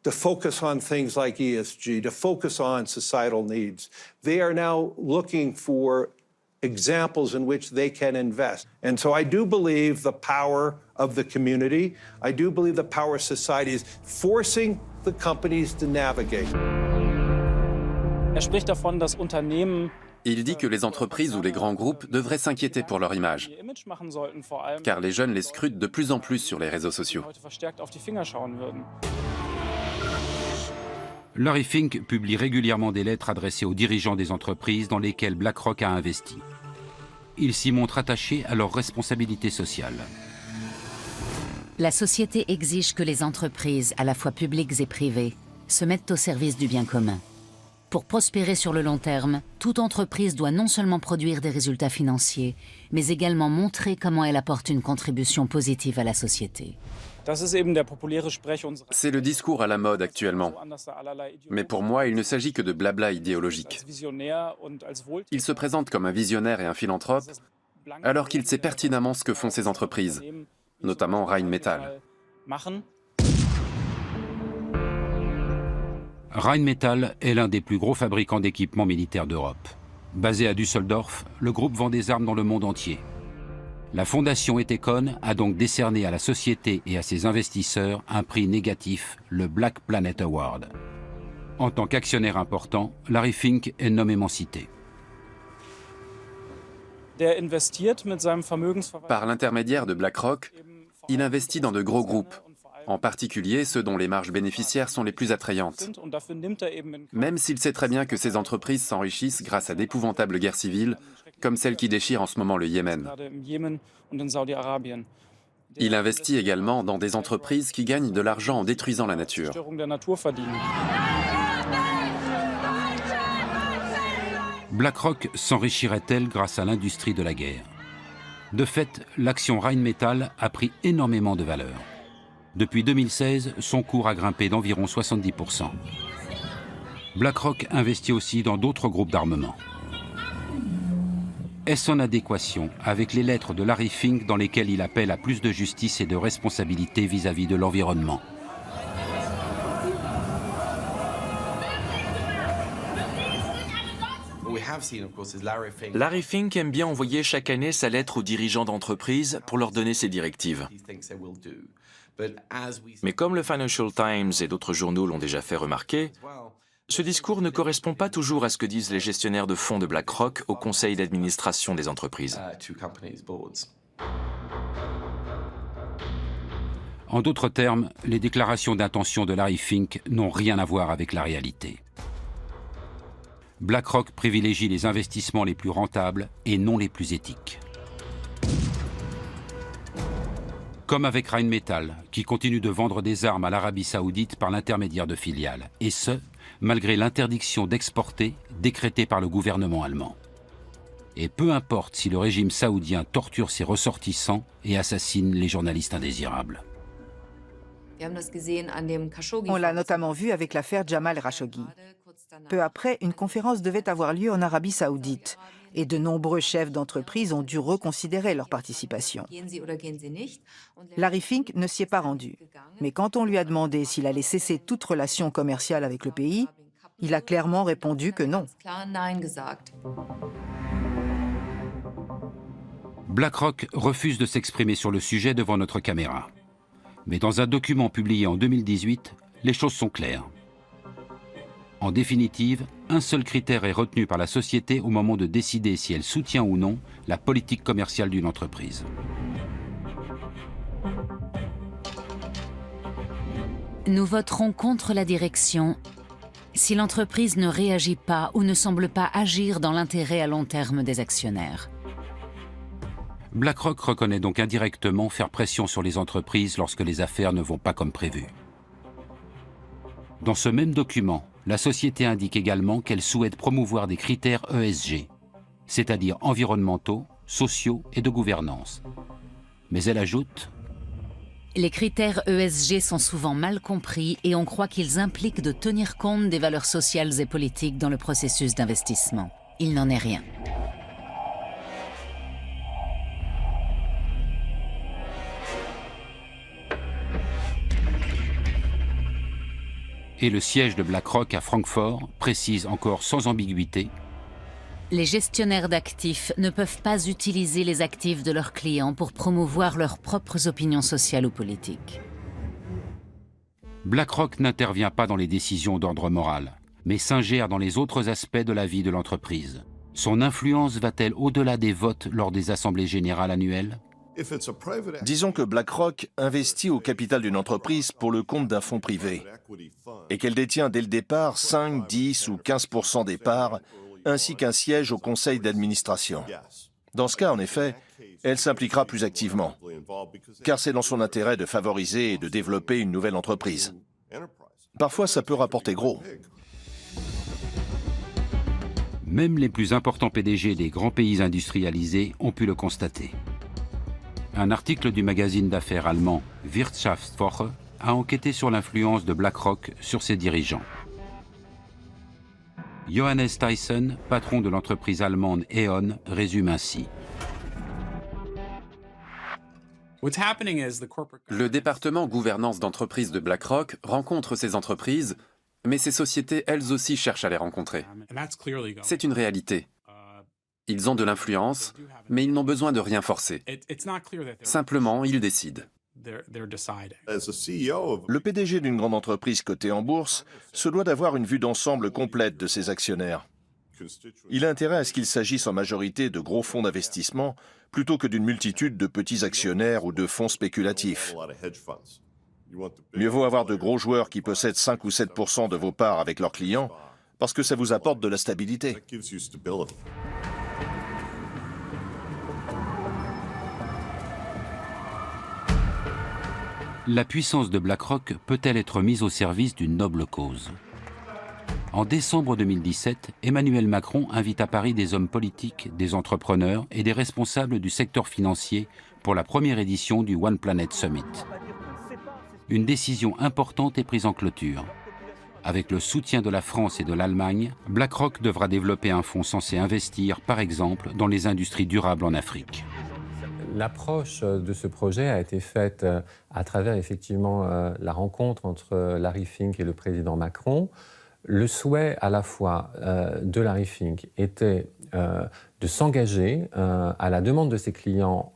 S20: to focus on things like ESG, to focus on societal needs. They are now looking for examples in which they can invest. And so I do believe the power of the community, I do believe the power of society is forcing the companies to navigate.
S17: spricht davon, dass Unternehmen
S15: Il dit que les entreprises ou les grands groupes devraient s'inquiéter pour leur image, car les jeunes les scrutent de plus en plus sur les réseaux sociaux.
S5: Larry Fink publie régulièrement des lettres adressées aux dirigeants des entreprises dans lesquelles BlackRock a investi. Il s'y montre attaché à leurs responsabilités sociales.
S1: La société exige que les entreprises, à la fois publiques et privées, se mettent au service du bien commun. Pour prospérer sur le long terme, toute entreprise doit non seulement produire des résultats financiers, mais également montrer comment elle apporte une contribution positive à la société.
S15: C'est le discours à la mode actuellement. Mais pour moi, il ne s'agit que de blabla idéologique. Il se présente comme un visionnaire et un philanthrope, alors qu'il sait pertinemment ce que font ces entreprises, notamment Rheinmetall.
S5: Rheinmetall est l'un des plus gros fabricants d'équipements militaires d'Europe. Basé à Düsseldorf, le groupe vend des armes dans le monde entier. La fondation Ethicon a donc décerné à la société et à ses investisseurs un prix négatif, le Black Planet Award. En tant qu'actionnaire important, Larry Fink est nommément cité.
S15: Par l'intermédiaire de BlackRock, il investit dans de gros groupes, en particulier ceux dont les marges bénéficiaires sont les plus attrayantes. Même s'il sait très bien que ces entreprises s'enrichissent grâce à d'épouvantables guerres civiles, comme celle qui déchire en ce moment le Yémen. Il investit également dans des entreprises qui gagnent de l'argent en détruisant la nature.
S5: BlackRock s'enrichirait-elle grâce à l'industrie de la guerre? De fait, l'action Rheinmetall a pris énormément de valeur. Depuis 2016, son cours a grimpé d'environ 70%. BlackRock investit aussi dans d'autres groupes d'armement. Est-ce en adéquation avec les lettres de Larry Fink dans lesquelles il appelle à plus de justice et de responsabilité vis-à-vis de l'environnement?
S7: Larry Fink aime bien envoyer chaque année sa lettre aux dirigeants d'entreprise pour leur donner ses directives. Mais comme le Financial Times et d'autres journaux l'ont déjà fait remarquer, ce discours ne correspond pas toujours à ce que disent les gestionnaires de fonds de BlackRock au conseil d'administration des entreprises.
S5: En d'autres termes, les déclarations d'intention de Larry Fink n'ont rien à voir avec la réalité. BlackRock privilégie les investissements les plus rentables et non les plus éthiques. Comme avec Rheinmetall, qui continue de vendre des armes à l'Arabie Saoudite par l'intermédiaire de filiales, et ce, malgré l'interdiction d'exporter décrétée par le gouvernement allemand. Et peu importe si le régime saoudien torture ses ressortissants et assassine les journalistes indésirables.
S6: On l'a notamment vu avec l'affaire Jamal Khashoggi. Peu après, une conférence devait avoir lieu en Arabie Saoudite et de nombreux chefs d'entreprise ont dû reconsidérer leur participation. Larry Fink ne s'y est pas rendu, mais quand on lui a demandé s'il allait cesser toute relation commerciale avec le pays, il a clairement répondu que non.
S5: BlackRock refuse de s'exprimer sur le sujet devant notre caméra. Mais dans un document publié en 2018, les choses sont claires. En définitive, un seul critère est retenu par la société au moment de décider si elle soutient ou non la politique commerciale d'une entreprise.
S1: Nous voterons contre la direction si l'entreprise ne réagit pas ou ne semble pas agir dans l'intérêt à long terme des actionnaires.
S5: BlackRock reconnaît donc indirectement faire pression sur les entreprises lorsque les affaires ne vont pas comme prévu. Dans ce même document, la société indique également qu'elle souhaite promouvoir des critères ESG, c'est-à-dire environnementaux, sociaux et de gouvernance. Mais elle ajoute:
S1: les critères ESG sont souvent mal compris et on croit qu'ils impliquent de tenir compte des valeurs sociales et politiques dans le processus d'investissement. Il n'en est rien.
S5: Et le siège de BlackRock à Francfort précise encore sans ambiguïté:
S1: les gestionnaires d'actifs ne peuvent pas utiliser les actifs de leurs clients pour promouvoir leurs propres opinions sociales ou politiques.
S5: BlackRock n'intervient pas dans les décisions d'ordre moral, mais s'ingère dans les autres aspects de la vie de l'entreprise. Son influence va-t-elle au-delà des votes lors des assemblées générales annuelles?
S14: Disons que BlackRock investit au capital d'une entreprise pour le compte d'un fonds privé et qu'elle détient dès le départ 5, 10 ou 15% des parts, ainsi qu'un siège au conseil d'administration. Dans ce cas, en effet, elle s'impliquera plus activement, car c'est dans son intérêt de favoriser et de développer une nouvelle entreprise. Parfois, ça peut rapporter gros.
S5: Même les plus importants PDG des grands pays industrialisés ont pu le constater. Un article du magazine d'affaires allemand Wirtschaftswoche a enquêté sur l'influence de BlackRock sur ses dirigeants. Johannes Tyson, patron de l'entreprise allemande E.ON, résume ainsi:
S15: le département gouvernance d'entreprise de BlackRock rencontre ces entreprises, mais ces sociétés elles aussi cherchent à les rencontrer. C'est une réalité. Ils ont de l'influence, mais ils n'ont besoin de rien forcer. Simplement, ils décident.
S14: Le PDG d'une grande entreprise cotée en bourse se doit d'avoir une vue d'ensemble complète de ses actionnaires. Il a intérêt à ce qu'il s'agisse en majorité de gros fonds d'investissement plutôt que d'une multitude de petits actionnaires ou de fonds spéculatifs. Mieux vaut avoir de gros joueurs qui possèdent 5 ou 7% de vos parts avec leurs clients parce que ça vous apporte de la stabilité.
S5: La puissance de BlackRock peut-elle être mise au service d'une noble cause? En décembre 2017, Emmanuel Macron invite à Paris des hommes politiques, des entrepreneurs et des responsables du secteur financier pour la première édition du One Planet Summit. Une décision importante est prise en clôture. Avec le soutien de la France et de l'Allemagne, BlackRock devra développer un fonds censé investir, par exemple, dans les industries durables en Afrique.
S21: L'approche de ce projet a été faite à travers effectivement la rencontre entre Larry Fink et le président Macron. Le souhait à la fois de Larry Fink était de s'engager à la demande de ses clients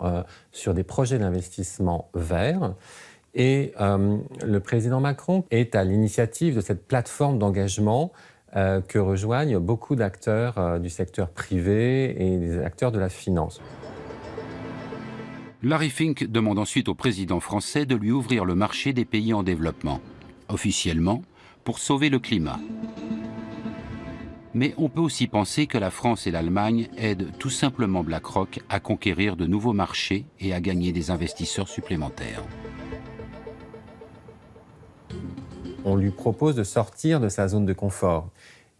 S21: sur des projets d'investissement verts. Et le président Macron est à l'initiative de cette plateforme d'engagement que rejoignent beaucoup d'acteurs du secteur privé et des acteurs de la finance.
S5: Larry Fink demande ensuite au président français de lui ouvrir le marché des pays en développement, officiellement pour sauver le climat. Mais on peut aussi penser que la France et l'Allemagne aident tout simplement BlackRock à conquérir de nouveaux marchés et à gagner des investisseurs supplémentaires.
S21: On lui propose de sortir de sa zone de confort.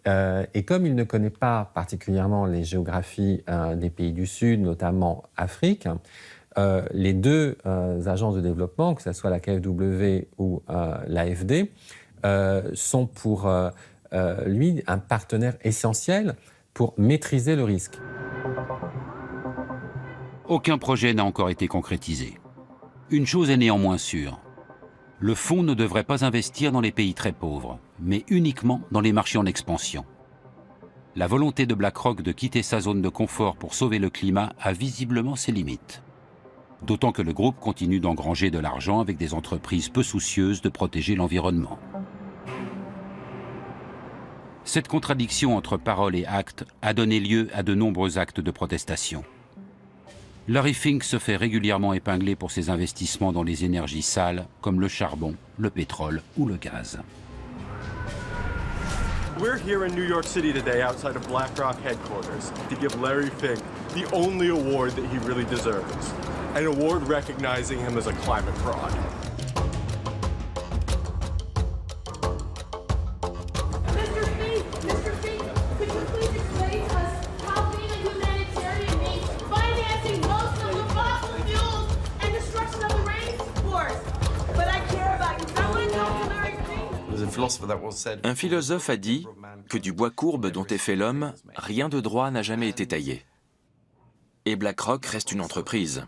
S21: Et comme il ne connaît pas particulièrement les géographies des pays du Sud, notamment Afrique, les deux agences de développement, que ce soit la KfW ou l'AFD, sont pour lui un partenaire essentiel pour maîtriser le risque.
S5: Aucun projet n'a encore été concrétisé. Une chose est néanmoins sûre. Le fonds ne devrait pas investir dans les pays très pauvres, mais uniquement dans les marchés en expansion. la volonté de BlackRock de quitter sa zone de confort pour sauver le climat a visiblement ses limites. D'autant que le groupe continue d'engranger de l'argent avec des entreprises peu soucieuses de protéger l'environnement. Cette contradiction entre parole et acte a donné lieu à de nombreux actes de protestation. Larry Fink se fait régulièrement épingler pour ses investissements dans les énergies sales comme le charbon, le pétrole ou le gaz.
S4: We're here in New York City today outside of BlackRock headquarters to give Larry Fink the only award that he really deserves, an award recognizing him as a climate fraud.
S7: Un philosophe a dit que du bois courbe dont est fait l'homme, rien de droit n'a jamais été taillé. Et BlackRock reste une entreprise,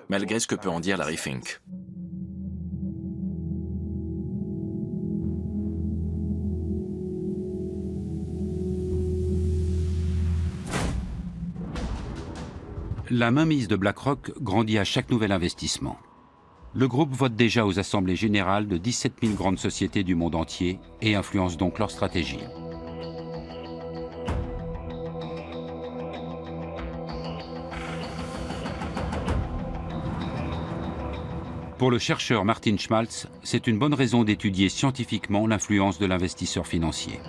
S7: malgré ce que peut en dire Larry Fink.
S5: La mainmise de BlackRock grandit à chaque nouvel investissement. Le groupe vote déjà aux assemblées générales de 17 000 grandes sociétés du monde entier et influence donc leur stratégie. Pour le chercheur Martin Schmaltz, c'est une bonne raison d'étudier scientifiquement l'influence de l'investisseur financier.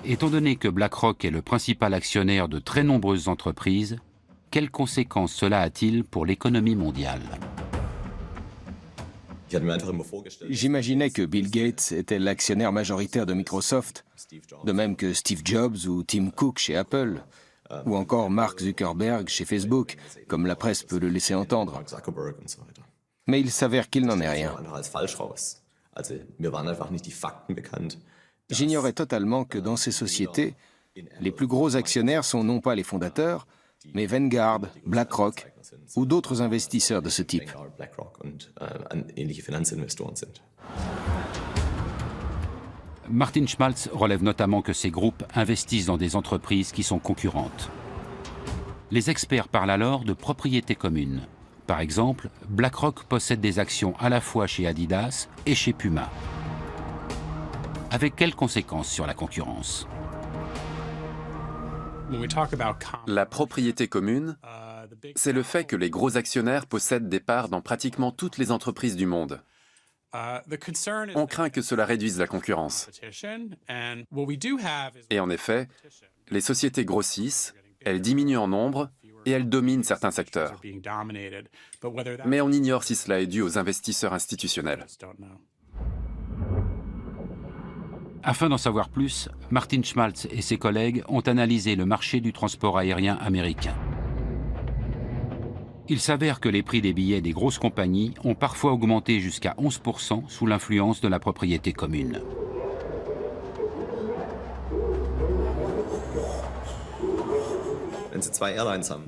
S5: Étant donné que BlackRock est le principal actionnaire de très nombreuses entreprises, quelles conséquences cela a-t-il pour l'économie mondiale ?
S12: J'imaginais que Bill Gates était l'actionnaire majoritaire de Microsoft, de même que Steve Jobs ou Tim Cook chez Apple, ou encore Mark Zuckerberg chez Facebook, comme la presse peut le laisser entendre. Mais il s'avère qu'il n'en est rien. J'ignorais totalement que dans ces sociétés, les plus gros actionnaires sont non pas les fondateurs, mais Vanguard, BlackRock ou d'autres investisseurs de ce type.
S5: Martin Schmaltz relève notamment que ces groupes investissent dans des entreprises qui sont concurrentes. Les experts parlent alors de propriété commune. Par exemple, BlackRock possède des actions à la fois chez Adidas et chez Puma. Avec quelles conséquences sur la concurrence ?
S15: La propriété commune, c'est le fait que les gros actionnaires possèdent des parts dans pratiquement toutes les entreprises du monde. On craint que cela réduise la concurrence. Et en effet, les sociétés grossissent, elles diminuent en nombre et elles dominent certains secteurs. Mais on ignore si cela est dû aux investisseurs institutionnels.
S5: Afin d'en savoir plus, Martin Schmaltz et ses collègues ont analysé le marché du transport aérien américain. Il s'avère que les prix des billets des grosses compagnies ont parfois augmenté jusqu'à 11% sous l'influence de la propriété commune.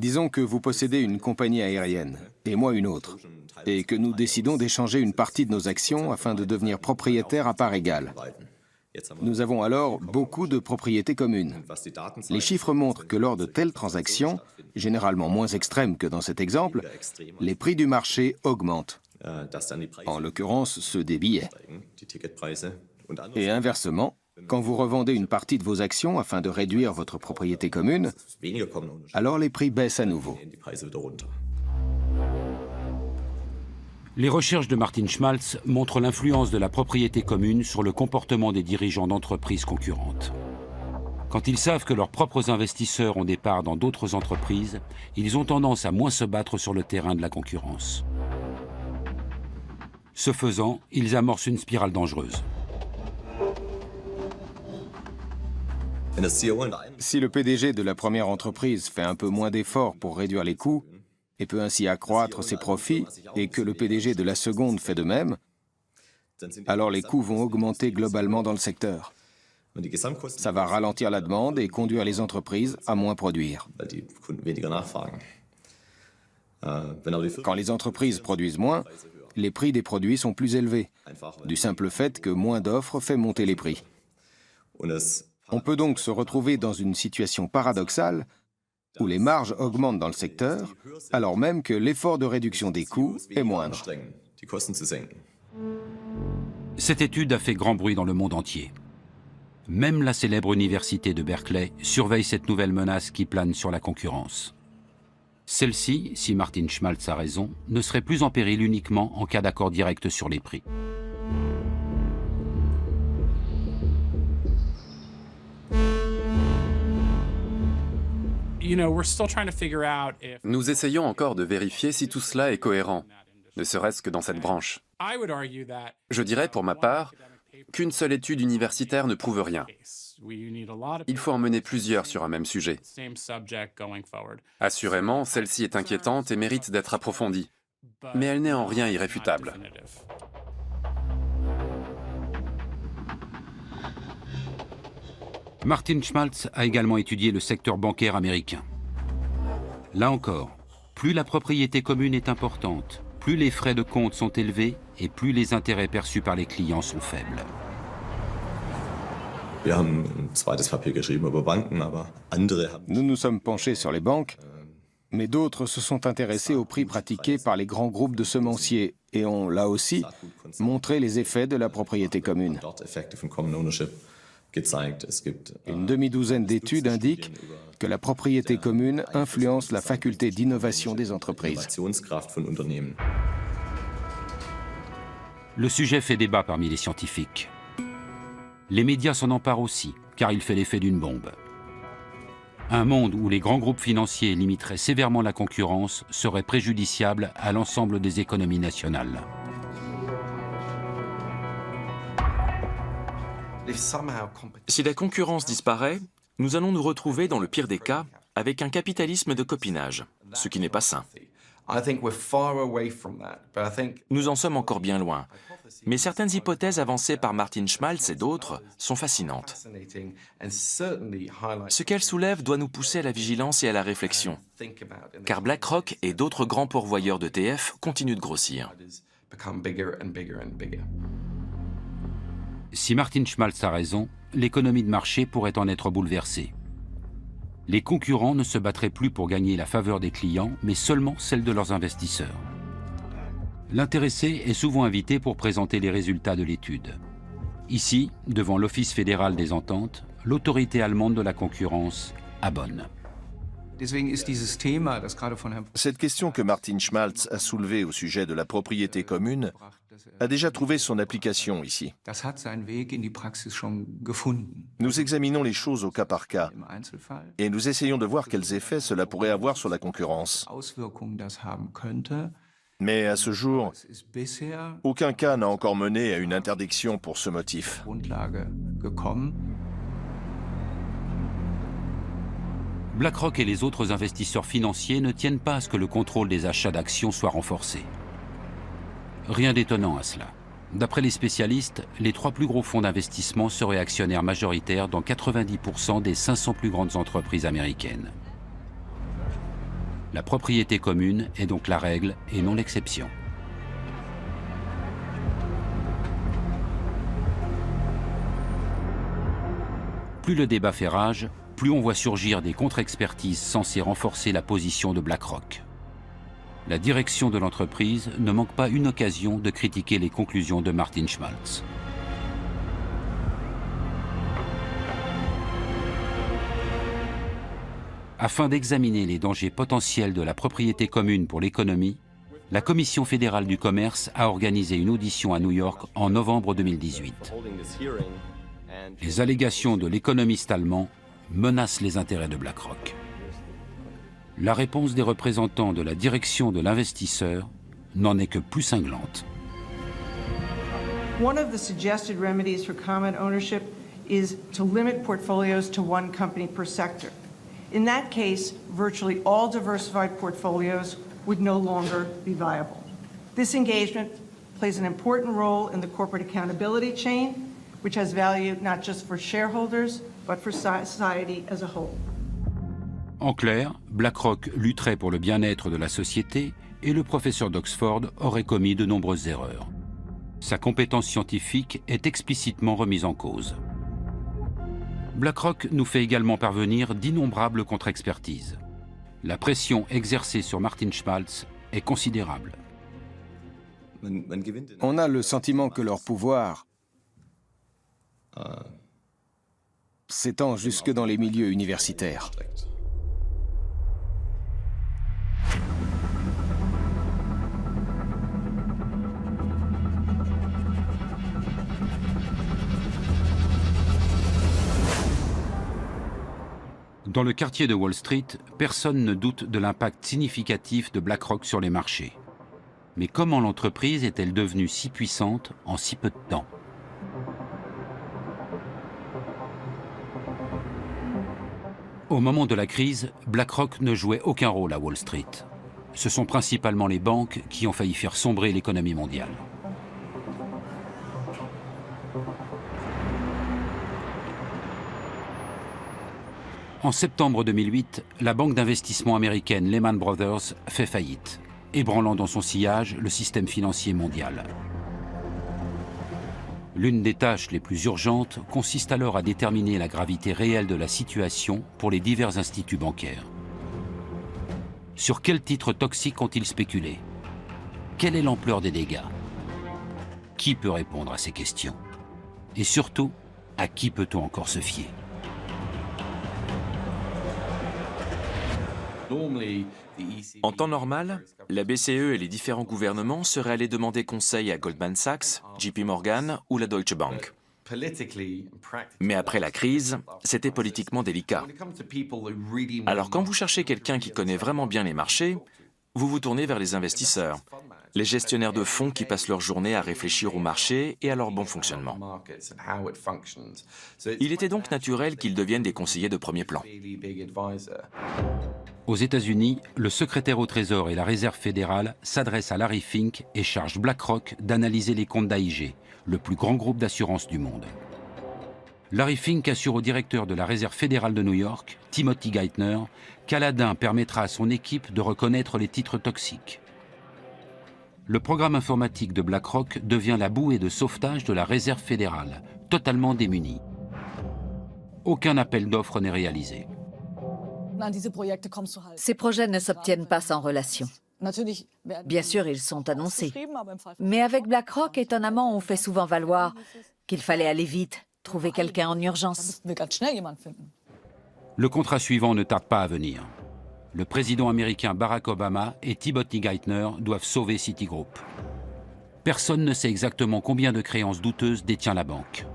S12: Disons que vous possédez une compagnie aérienne, et moi une autre, et que nous décidons d'échanger une partie de nos actions afin de devenir propriétaires à part égale. Nous avons alors beaucoup de propriétés communes. Les chiffres montrent que lors de telles transactions, généralement moins extrêmes que dans cet exemple, les prix du marché augmentent, en l'occurrence ceux des billets. Et inversement, quand vous revendez une partie de vos actions afin de réduire votre propriété commune, alors les prix baissent à nouveau.
S5: Les recherches de Martin Schmaltz montrent l'influence de la propriété commune sur le comportement des dirigeants d'entreprises concurrentes. Quand ils savent que leurs propres investisseurs ont des parts dans d'autres entreprises, ils ont tendance à moins se battre sur le terrain de la concurrence. Ce faisant, ils amorcent une spirale dangereuse.
S12: Si le PDG de la première entreprise fait un peu moins d'efforts pour réduire les coûts, et peut ainsi accroître ses profits, et que le PDG de la seconde fait de même, alors les coûts vont augmenter globalement dans le secteur. Ça va ralentir la demande et conduire les entreprises à moins produire. Quand les entreprises produisent moins, les prix des produits sont plus élevés, du simple fait que moins d'offres fait monter les prix. On peut donc se retrouver dans une situation paradoxale où les marges augmentent dans le secteur, alors même que l'effort de réduction des coûts est moindre.
S5: Cette étude a fait grand bruit dans le monde entier. Même la célèbre université de Berkeley surveille cette nouvelle menace qui plane sur la concurrence. Celle-ci, si Martin Schmaltz a raison, ne serait plus en péril uniquement en cas d'accord direct sur les prix.
S15: Nous essayons encore de vérifier si tout cela est cohérent, ne serait-ce que dans cette branche. Je dirais pour ma part qu'une seule étude universitaire ne prouve rien. Il faut en mener plusieurs sur un même sujet. Assurément, celle-ci est inquiétante et mérite d'être approfondie, mais elle n'est en rien irréfutable.
S5: Martin Schmaltz a également étudié le secteur bancaire américain. Là encore, plus la propriété commune est importante, plus les frais de compte sont élevés et plus les intérêts perçus par les clients sont faibles.
S12: Nous nous sommes penchés sur les banques, mais d'autres se sont intéressés aux prix pratiqués par les grands groupes de semenciers et ont, là aussi, montré les effets de la propriété commune. Une demi-douzaine d'études indiquent que la propriété commune influence la faculté d'innovation des entreprises.
S5: Le sujet fait débat parmi les scientifiques. Les médias s'en emparent aussi, car il fait l'effet d'une bombe. Un monde où les grands groupes financiers limiteraient sévèrement la concurrence serait préjudiciable à l'ensemble des économies nationales.
S7: Si la concurrence disparaît, nous allons nous retrouver, dans le pire des cas, avec un capitalisme de copinage, ce qui n'est pas sain. Nous en sommes encore bien loin, mais certaines hypothèses avancées par Martin Schmaltz et d'autres sont fascinantes. Ce qu'elles soulèvent doit nous pousser à la vigilance et à la réflexion, car BlackRock et d'autres grands pourvoyeurs d'ETF continuent de grossir.
S5: Si Martin Schmaltz a raison, l'économie de marché pourrait en être bouleversée. Les concurrents ne se battraient plus pour gagner la faveur des clients, mais seulement celle de leurs investisseurs. L'intéressé est souvent invité pour présenter les résultats de l'étude. Ici, devant l'Office fédéral des ententes, l'autorité allemande de la concurrence abonne.
S14: Cette question que Martin Schmaltz a soulevée au sujet de la propriété commune a déjà trouvé son application ici. Nous examinons les choses au cas par cas et nous essayons de voir quels effets cela pourrait avoir sur la concurrence. Mais à ce jour, aucun cas n'a encore mené à une interdiction pour ce motif.
S5: BlackRock et les autres investisseurs financiers ne tiennent pas à ce que le contrôle des achats d'actions soit renforcé. Rien d'étonnant à cela. D'après les spécialistes, les 3 plus gros fonds d'investissement seraient actionnaires majoritaires dans 90% des 500 plus grandes entreprises américaines. La propriété commune est donc la règle et non l'exception. Plus le débat fait rage, plus on voit surgir des contre-expertises censées renforcer la position de BlackRock. La direction de l'entreprise ne manque pas une occasion de critiquer les conclusions de Martin Schmaltz. Afin d'examiner les dangers potentiels de la propriété commune pour l'économie, la Commission fédérale du commerce a organisé une audition à New York en novembre 2018. Les allégations de l'économiste allemand menacent les intérêts de BlackRock. La réponse des représentants de la direction de l'investisseur n'en est que plus cinglante.
S10: One of the suggested remedies for common ownership is to limit portfolios to one company per sector. In that case, virtually all diversified portfolios would no longer be viable. This engagement plays an important role in the corporate accountability chain, which has value not just for shareholders, but for society as a whole.
S5: En clair, BlackRock lutterait pour le bien-être de la société et le professeur d'Oxford aurait commis de nombreuses erreurs. Sa compétence scientifique est explicitement remise en cause. BlackRock nous fait également parvenir d'innombrables contre-expertises. La pression exercée sur Martin Schmaltz est considérable.
S12: On a le sentiment que leur pouvoir s'étend jusque dans les milieux universitaires.
S5: Dans le quartier de Wall Street, personne ne doute de l'impact significatif de BlackRock sur les marchés. Mais comment l'entreprise est-elle devenue si puissante en si peu de temps? Au moment de la crise, BlackRock ne jouait aucun rôle à Wall Street. Ce sont principalement les banques qui ont failli faire sombrer l'économie mondiale. En septembre 2008, la banque d'investissement américaine Lehman Brothers fait faillite, ébranlant dans son sillage le système financier mondial. L'une des tâches les plus urgentes consiste alors à déterminer la gravité réelle de la situation pour les divers instituts bancaires. Sur quels titres toxiques ont-ils spéculé? Quelle est l'ampleur des dégâts? Qui peut répondre à ces questions? Et surtout, à qui peut-on encore se fier?
S7: En temps normal, la BCE et les différents gouvernements seraient allés demander conseil à Goldman Sachs, JP Morgan ou la Deutsche Bank. Mais après la crise, c'était politiquement délicat. Alors quand vous cherchez quelqu'un qui connaît vraiment bien les marchés, vous vous tournez vers les investisseurs, les gestionnaires de fonds qui passent leur journée à réfléchir au marché et à leur bon fonctionnement. Il était donc naturel qu'ils deviennent des conseillers de premier plan.
S5: Aux États-Unis, le secrétaire au Trésor et la Réserve fédérale s'adressent à Larry Fink et chargent BlackRock d'analyser les comptes d'AIG, le plus grand groupe d'assurance du monde. Larry Fink assure au directeur de la Réserve fédérale de New York, Timothy Geithner, qu'Aladin permettra à son équipe de reconnaître les titres toxiques. Le programme informatique de BlackRock devient la bouée de sauvetage de la Réserve fédérale, totalement démunie. Aucun appel d'offres n'est réalisé.
S2: Ces projets ne s'obtiennent pas sans relation. Bien sûr, ils sont annoncés. Mais avec BlackRock, étonnamment, on fait souvent valoir qu'il fallait aller vite, trouver quelqu'un en urgence.
S5: Le contrat suivant ne tarde pas à venir. Le président américain Barack Obama et Timothy Geithner doivent sauver Citigroup. Personne ne sait exactement combien de créances douteuses détient la banque.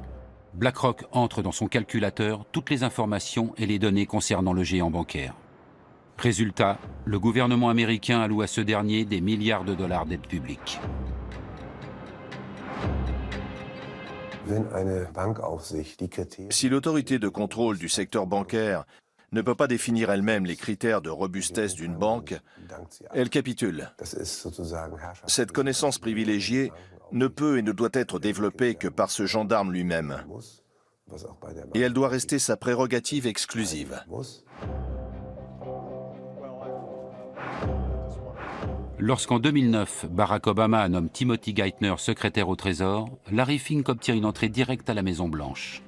S5: BlackRock entre dans son calculateur toutes les informations et les données concernant le géant bancaire. Résultat, le gouvernement américain alloue à ce dernier des milliards de dollars d'aide publique.
S14: Si l'autorité de contrôle du secteur bancaire ne peut pas définir elle-même les critères de robustesse d'une banque, elle capitule. Cette connaissance privilégiée ne peut et ne doit être développée que par ce gendarme lui-même. Et elle doit rester sa prérogative exclusive.
S5: Lorsqu'en 2009, Barack Obama nomme Timothy Geithner secrétaire au Trésor, Larry Fink obtient une entrée directe à la Maison-Blanche.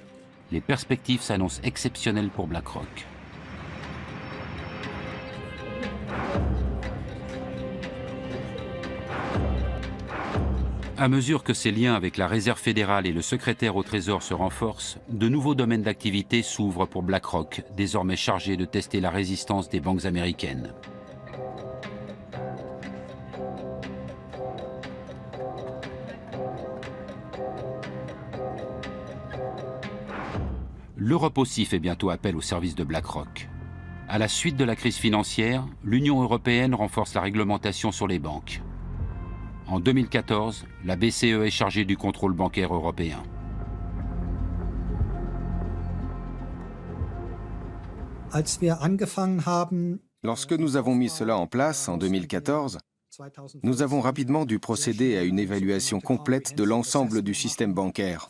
S5: Les perspectives s'annoncent exceptionnelles pour BlackRock. À mesure que ses liens avec la Réserve fédérale et le secrétaire au Trésor se renforcent, de nouveaux domaines d'activité s'ouvrent pour BlackRock, désormais chargé de tester la résistance des banques américaines. L'Europe aussi fait bientôt appel au service de BlackRock. À la suite de la crise financière, l'Union européenne renforce la réglementation sur les banques. En 2014, la BCE est chargée du contrôle bancaire européen.
S12: Lorsque nous avons mis cela en place en 2014, nous avons rapidement dû procéder à une évaluation complète de l'ensemble du système bancaire.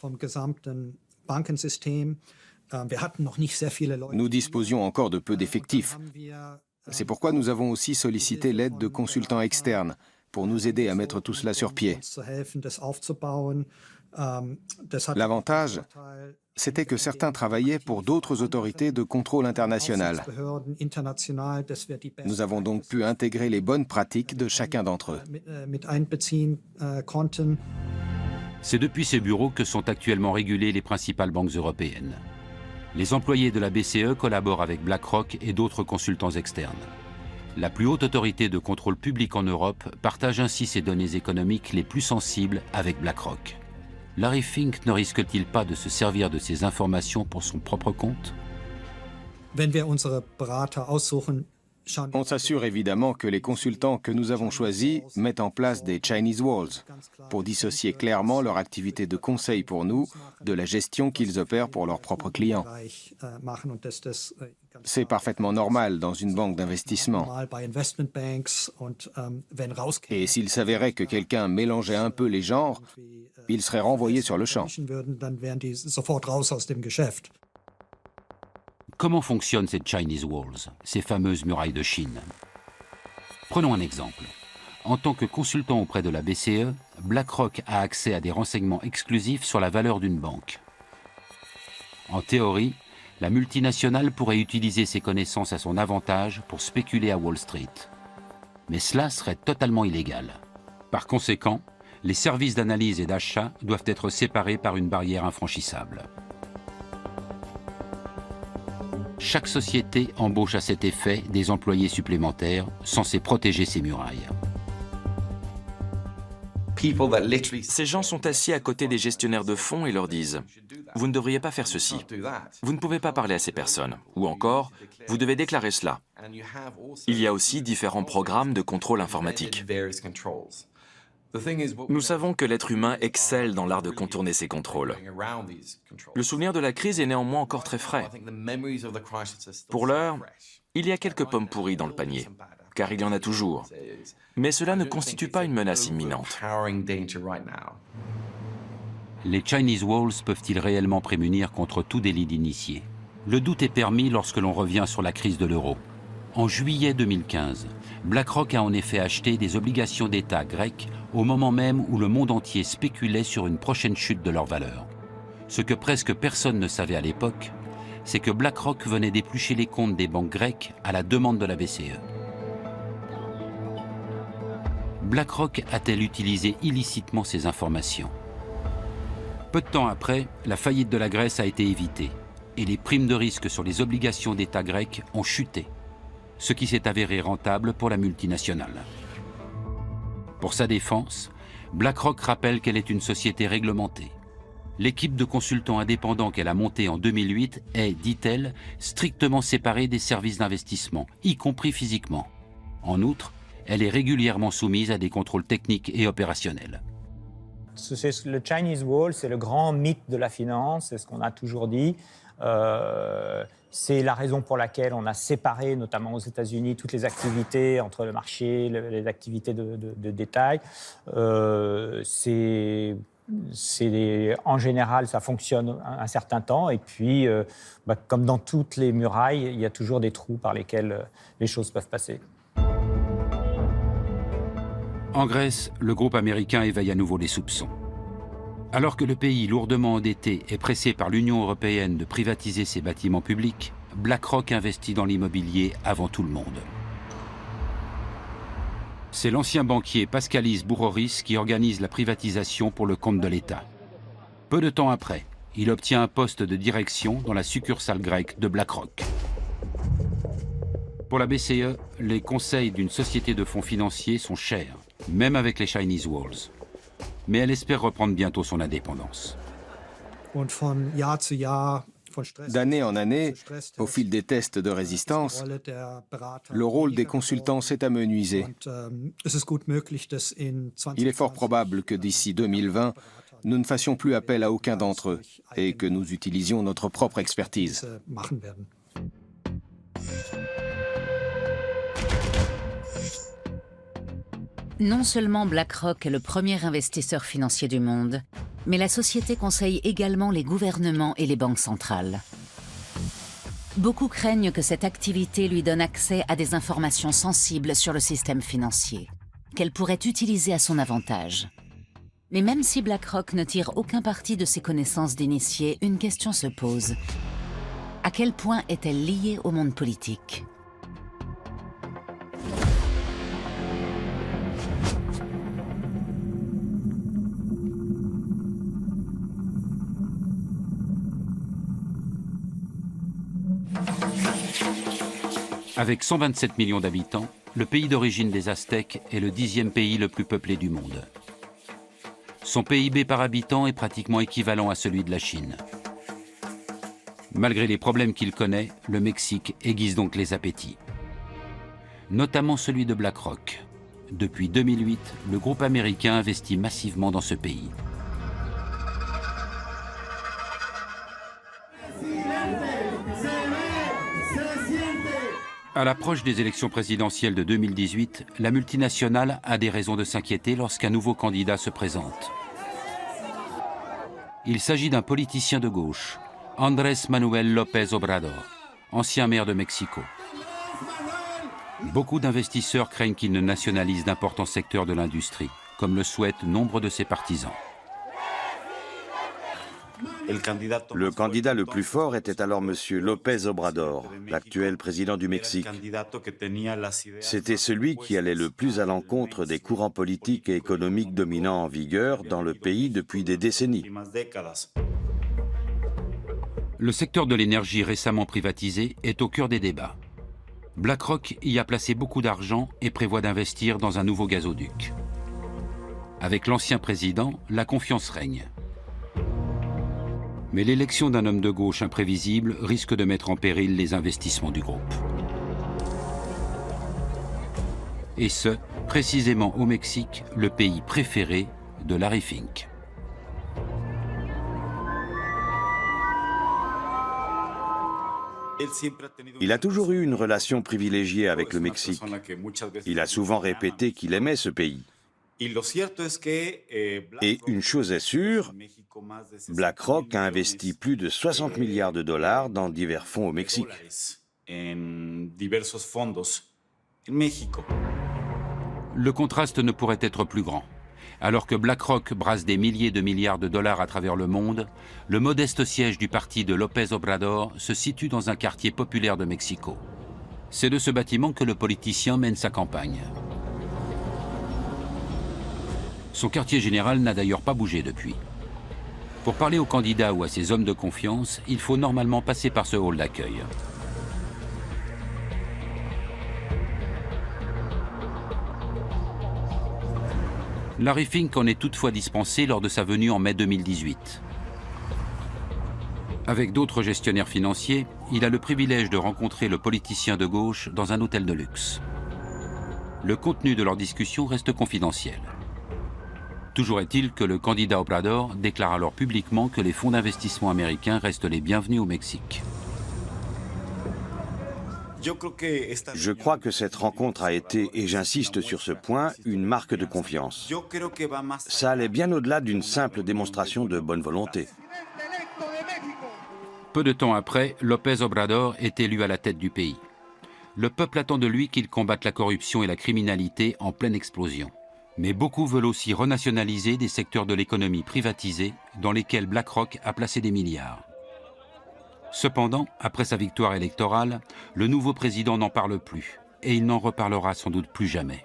S12: Nous disposions encore de peu d'effectifs. C'est pourquoi nous avons aussi sollicité l'aide de consultants externes pour nous aider à mettre tout cela sur pied. L'avantage, c'était que certains travaillaient pour d'autres autorités de contrôle international. Nous avons donc pu intégrer les bonnes pratiques de chacun d'entre eux.
S5: C'est depuis ces bureaux que sont actuellement régulées les principales banques européennes. Les employés de la BCE collaborent avec BlackRock et d'autres consultants externes. La plus haute autorité de contrôle public en Europe partage ainsi ses données économiques les plus sensibles avec BlackRock. Larry Fink ne risque-t-il pas de se servir de ces informations pour son propre compte?
S12: On s'assure évidemment que les consultants que nous avons choisis mettent en place des Chinese Walls pour dissocier clairement leur activité de conseil pour nous de la gestion qu'ils opèrent pour leurs propres clients. C'est parfaitement normal dans une banque d'investissement. Et s'il s'avérait que quelqu'un mélangeait un peu les genres, il serait renvoyé sur le champ.
S5: Comment fonctionnent ces Chinese Walls, ces fameuses murailles de Chine? Prenons un exemple. En tant que consultant auprès de la BCE, BlackRock a accès à des renseignements exclusifs sur la valeur d'une banque. En théorie, la multinationale pourrait utiliser ses connaissances à son avantage pour spéculer à Wall Street. Mais cela serait totalement illégal. Par conséquent, les services d'analyse et d'achat doivent être séparés par une barrière infranchissable. Chaque société embauche à cet effet des employés supplémentaires censés protéger ces murailles.
S7: Ces gens sont assis à côté des gestionnaires de fonds et leur disent « Vous ne devriez pas faire ceci. Vous ne pouvez pas parler à ces personnes. » Ou encore « Vous devez déclarer cela. » Il y a aussi différents programmes de contrôle informatique. Nous savons que l'être humain excelle dans l'art de contourner ces contrôles. Le souvenir de la crise est néanmoins encore très frais. Pour l'heure, il y a quelques pommes pourries dans le panier, car il y en a toujours. Mais cela ne constitue pas une menace imminente.
S5: Les Chinese Walls peuvent-ils réellement prémunir contre tout délit d'initié? Le doute est permis lorsque l'on revient sur la crise de l'euro. En juillet 2015, BlackRock a en effet acheté des obligations d'État grecques au moment même où le monde entier spéculait sur une prochaine chute de leur valeur. Ce que presque personne ne savait à l'époque, c'est que BlackRock venait d'éplucher les comptes des banques grecques à la demande de la BCE. BlackRock a-t-elle utilisé illicitement ces informations? Peu de temps après, la faillite de la Grèce a été évitée et les primes de risque sur les obligations d'État grecques ont chuté, ce qui s'est avéré rentable pour la multinationale. Pour sa défense, BlackRock rappelle qu'elle est une société réglementée. L'équipe de consultants indépendants qu'elle a montée en 2008 est, dit-elle, strictement séparée des services d'investissement, y compris physiquement. En outre, elle est régulièrement soumise à des contrôles techniques et opérationnels.
S8: Le Chinese Wall, c'est le grand mythe de la finance, c'est ce qu'on a toujours dit. C'est la raison pour laquelle on a séparé, notamment aux États-Unis, toutes les activités entre le marché, les activités de détail. En général, ça fonctionne un certain temps. Et puis, comme dans toutes les murailles, il y a toujours des trous par lesquels les choses peuvent passer.
S5: En Grèce, le groupe américain éveille à nouveau les soupçons. Alors que le pays lourdement endetté est pressé par l'Union européenne de privatiser ses bâtiments publics, BlackRock investit dans l'immobilier avant tout le monde. C'est l'ancien banquier Paskalis Bouroris qui organise la privatisation pour le compte de l'État. Peu de temps après, il obtient un poste de direction dans la succursale grecque de BlackRock. Pour la BCE, les conseils d'une société de fonds financiers sont chers, même avec les Chinese Walls. Mais elle espère reprendre bientôt son indépendance.
S12: D'année en année, au fil des tests de résistance, le rôle des consultants s'est amenuisé. Il est fort probable que d'ici 2020, nous ne fassions plus appel à aucun d'entre eux et que nous utilisions notre propre expertise.
S1: Non seulement BlackRock est le premier investisseur financier du monde, mais la société conseille également les gouvernements et les banques centrales. Beaucoup craignent que cette activité lui donne accès à des informations sensibles sur le système financier, qu'elle pourrait utiliser à son avantage. Mais même si BlackRock ne tire aucun parti de ses connaissances d'initié, une question se pose. À quel point est-elle liée au monde politique ?
S5: Avec 127 millions d'habitants, le pays d'origine des Aztèques est le 10e pays le plus peuplé du monde. Son PIB par habitant est pratiquement équivalent à celui de la Chine. Malgré les problèmes qu'il connaît, le Mexique aiguise donc les appétits. Notamment celui de BlackRock. Depuis 2008, le groupe américain investit massivement dans ce pays. À l'approche des élections présidentielles de 2018, la multinationale a des raisons de s'inquiéter lorsqu'un nouveau candidat se présente. Il s'agit d'un politicien de gauche, Andrés Manuel López Obrador, ancien maire de Mexico. Beaucoup d'investisseurs craignent qu'il ne nationalise d'importants secteurs de l'industrie, comme le souhaitent nombre de ses partisans.
S9: Le candidat le plus fort était alors M. López Obrador, l'actuel président du Mexique. C'était celui qui allait le plus à l'encontre des courants politiques et économiques dominants en vigueur dans le pays depuis des décennies.
S5: Le secteur de l'énergie récemment privatisé est au cœur des débats. BlackRock y a placé beaucoup d'argent et prévoit d'investir dans un nouveau gazoduc. Avec l'ancien président, la confiance règne. Mais l'élection d'un homme de gauche imprévisible risque de mettre en péril les investissements du groupe. Et ce, précisément au Mexique, le pays préféré de Larry Fink.
S9: Il a toujours eu une relation privilégiée avec le Mexique. Il a souvent répété qu'il aimait ce pays. Et une chose est sûre, BlackRock a investi plus de 60 milliards de dollars dans divers fonds au Mexique.
S5: Le contraste ne pourrait être plus grand. Alors que BlackRock brasse des milliers de milliards de dollars à travers le monde, le modeste siège du parti de López Obrador se situe dans un quartier populaire de Mexico. C'est de ce bâtiment que le politicien mène sa campagne. Son quartier général n'a d'ailleurs pas bougé depuis. Pour parler aux candidats ou à ses hommes de confiance, il faut normalement passer par ce hall d'accueil. Larry Fink en est toutefois dispensé lors de sa venue en mai 2018. Avec d'autres gestionnaires financiers, il a le privilège de rencontrer le politicien de gauche dans un hôtel de luxe. Le contenu de leur discussion reste confidentiel. Toujours est-il que le candidat Obrador déclare alors publiquement que les fonds d'investissement américains restent les bienvenus au Mexique.
S9: Je crois que cette rencontre a été, et j'insiste sur ce point, une marque de confiance. Ça allait bien au-delà d'une simple démonstration de bonne volonté.
S5: Peu de temps après, López Obrador est élu à la tête du pays. Le peuple attend de lui qu'il combatte la corruption et la criminalité en pleine explosion. Mais beaucoup veulent aussi renationaliser des secteurs de l'économie privatisés dans lesquels BlackRock a placé des milliards. Cependant, après sa victoire électorale, le nouveau président n'en parle plus et il n'en reparlera sans doute plus jamais.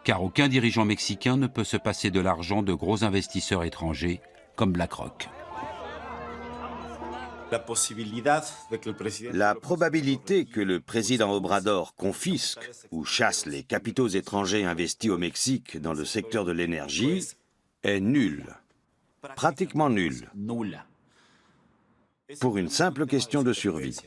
S5: Car aucun dirigeant mexicain ne peut se passer de l'argent de gros investisseurs étrangers comme BlackRock.
S9: La probabilité que le président Obrador confisque ou chasse les capitaux étrangers investis au Mexique dans le secteur de l'énergie est nulle, pratiquement nulle, pour une simple question de survie.